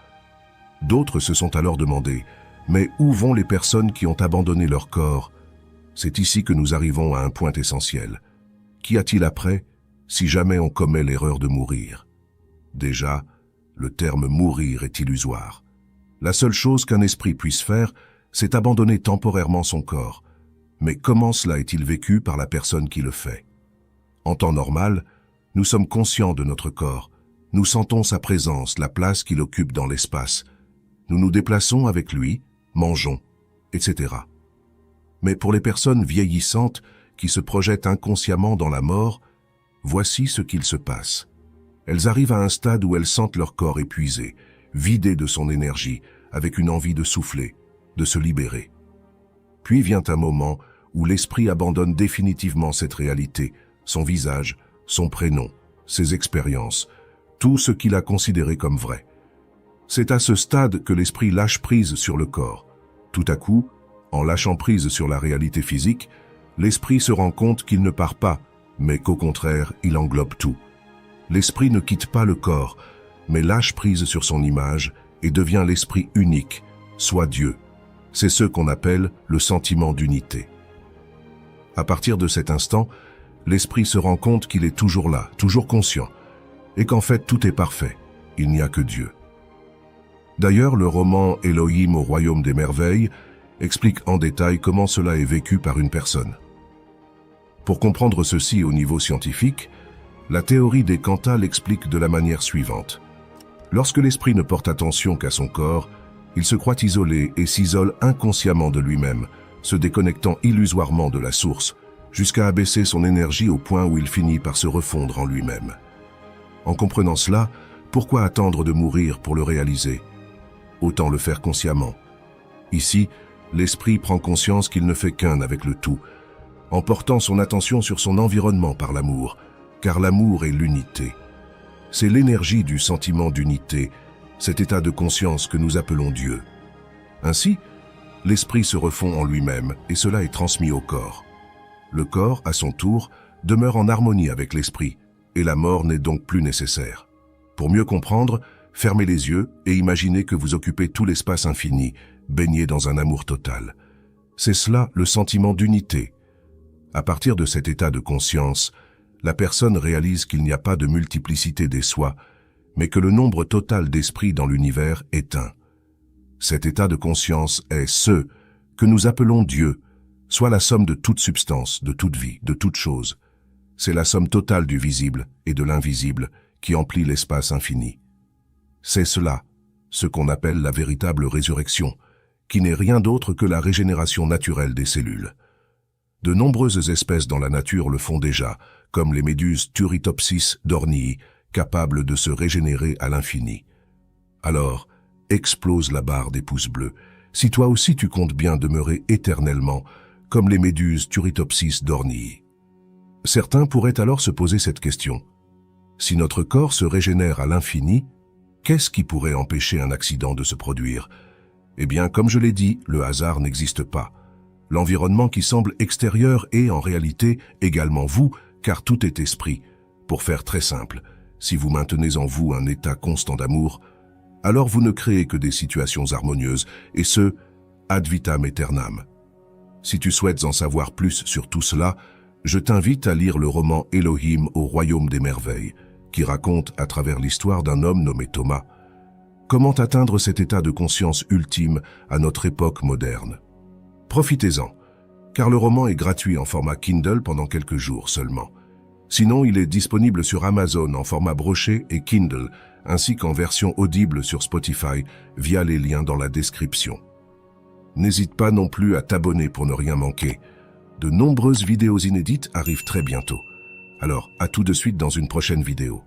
Speaker 1: D'autres se sont alors demandé, mais où vont les personnes qui ont abandonné leur corps? C'est ici que nous arrivons à un point essentiel. Qu'y a-t-il après, si jamais on commet l'erreur de mourir? Déjà, le terme « mourir » est illusoire. La seule chose qu'un esprit puisse faire, c'est abandonner temporairement son corps. Mais comment cela est-il vécu par la personne qui le fait? En temps normal, nous sommes conscients de notre corps. Nous sentons sa présence, la place qu'il occupe dans l'espace. Nous nous déplaçons avec lui, mangeons, etc. Mais pour les personnes vieillissantes qui se projettent inconsciemment dans la mort, voici ce qu'il se passe. Elles arrivent à un stade où elles sentent leur corps épuisé, vidé de son énergie, avec une envie de souffler, de se libérer. Puis vient un moment où l'esprit abandonne définitivement cette réalité, son visage, son prénom, ses expériences, tout ce qu'il a considéré comme vrai. C'est à ce stade que l'esprit lâche prise sur le corps. Tout à coup, en lâchant prise sur la réalité physique, l'esprit se rend compte qu'il ne part pas, mais qu'au contraire, il englobe tout. L'esprit ne quitte pas le corps, mais lâche prise sur son image et devient l'esprit unique, soit Dieu. C'est ce qu'on appelle le sentiment d'unité. À partir de cet instant, l'esprit se rend compte qu'il est toujours là, toujours conscient. et qu'en fait tout est parfait, il n'y a que Dieu. D'ailleurs, le roman Elohim au royaume des merveilles explique en détail comment cela est vécu par une personne. Pour comprendre ceci au niveau scientifique, la théorie des quanta l'explique de la manière suivante. Lorsque l'esprit ne porte attention qu'à son corps, il se croit isolé et s'isole inconsciemment de lui-même, se déconnectant illusoirement de la source, jusqu'à abaisser son énergie au point où il finit par se refondre en lui-même. En comprenant cela, pourquoi attendre de mourir pour le réaliser? Autant le faire consciemment. Ici, l'esprit prend conscience qu'il ne fait qu'un avec le tout, en portant son attention sur son environnement par l'amour, car l'amour est l'unité. C'est l'énergie du sentiment d'unité, cet état de conscience que nous appelons Dieu. Ainsi, l'esprit se refond en lui-même et cela est transmis au corps. Le corps, à son tour, demeure en harmonie avec l'esprit et la mort n'est donc plus nécessaire. Pour mieux comprendre, fermez les yeux et imaginez que vous occupez tout l'espace infini, baigné dans un amour total. C'est cela le sentiment d'unité. À partir de cet état de conscience, la personne réalise qu'il n'y a pas de multiplicité des soi, mais que le nombre total d'esprits dans l'univers est un. Cet état de conscience est ce que nous appelons Dieu, soit la somme de toute substance, de toute vie, de toute chose. C'est la somme totale du visible et de l'invisible qui emplit l'espace infini. C'est cela, ce qu'on appelle la véritable résurrection, qui n'est rien d'autre que la régénération naturelle des cellules. De nombreuses espèces dans la nature le font déjà, comme les méduses Turritopsis dornii, capables de se régénérer à l'infini. Alors, explose la barre des pouces bleus, si toi aussi tu comptes bien demeurer éternellement, comme les méduses Turritopsis dornii. Certains pourraient alors se poser cette question. Si notre corps se régénère à l'infini, qu'est-ce qui pourrait empêcher un accident de se produire? Eh bien, comme je l'ai dit, le hasard n'existe pas. L'environnement qui semble extérieur est en réalité également vous, car tout est esprit. Pour faire très simple, si vous maintenez en vous un état constant d'amour, alors vous ne créez que des situations harmonieuses, et ce, ad vitam aeternam. Si tu souhaites en savoir plus sur tout cela, je t'invite à lire le roman Elohim au royaume des merveilles, qui raconte, à travers l'histoire d'un homme nommé Thomas, comment atteindre cet état de conscience ultime à notre époque moderne. Profitez-en, car le roman est gratuit en format Kindle pendant quelques jours seulement. Sinon, il est disponible sur Amazon en format broché et Kindle, ainsi qu'en version audible sur Spotify via les liens dans la description. N'hésite pas non plus à t'abonner pour ne rien manquer. De nombreuses vidéos inédites arrivent très bientôt. Alors, à tout de suite dans une prochaine vidéo.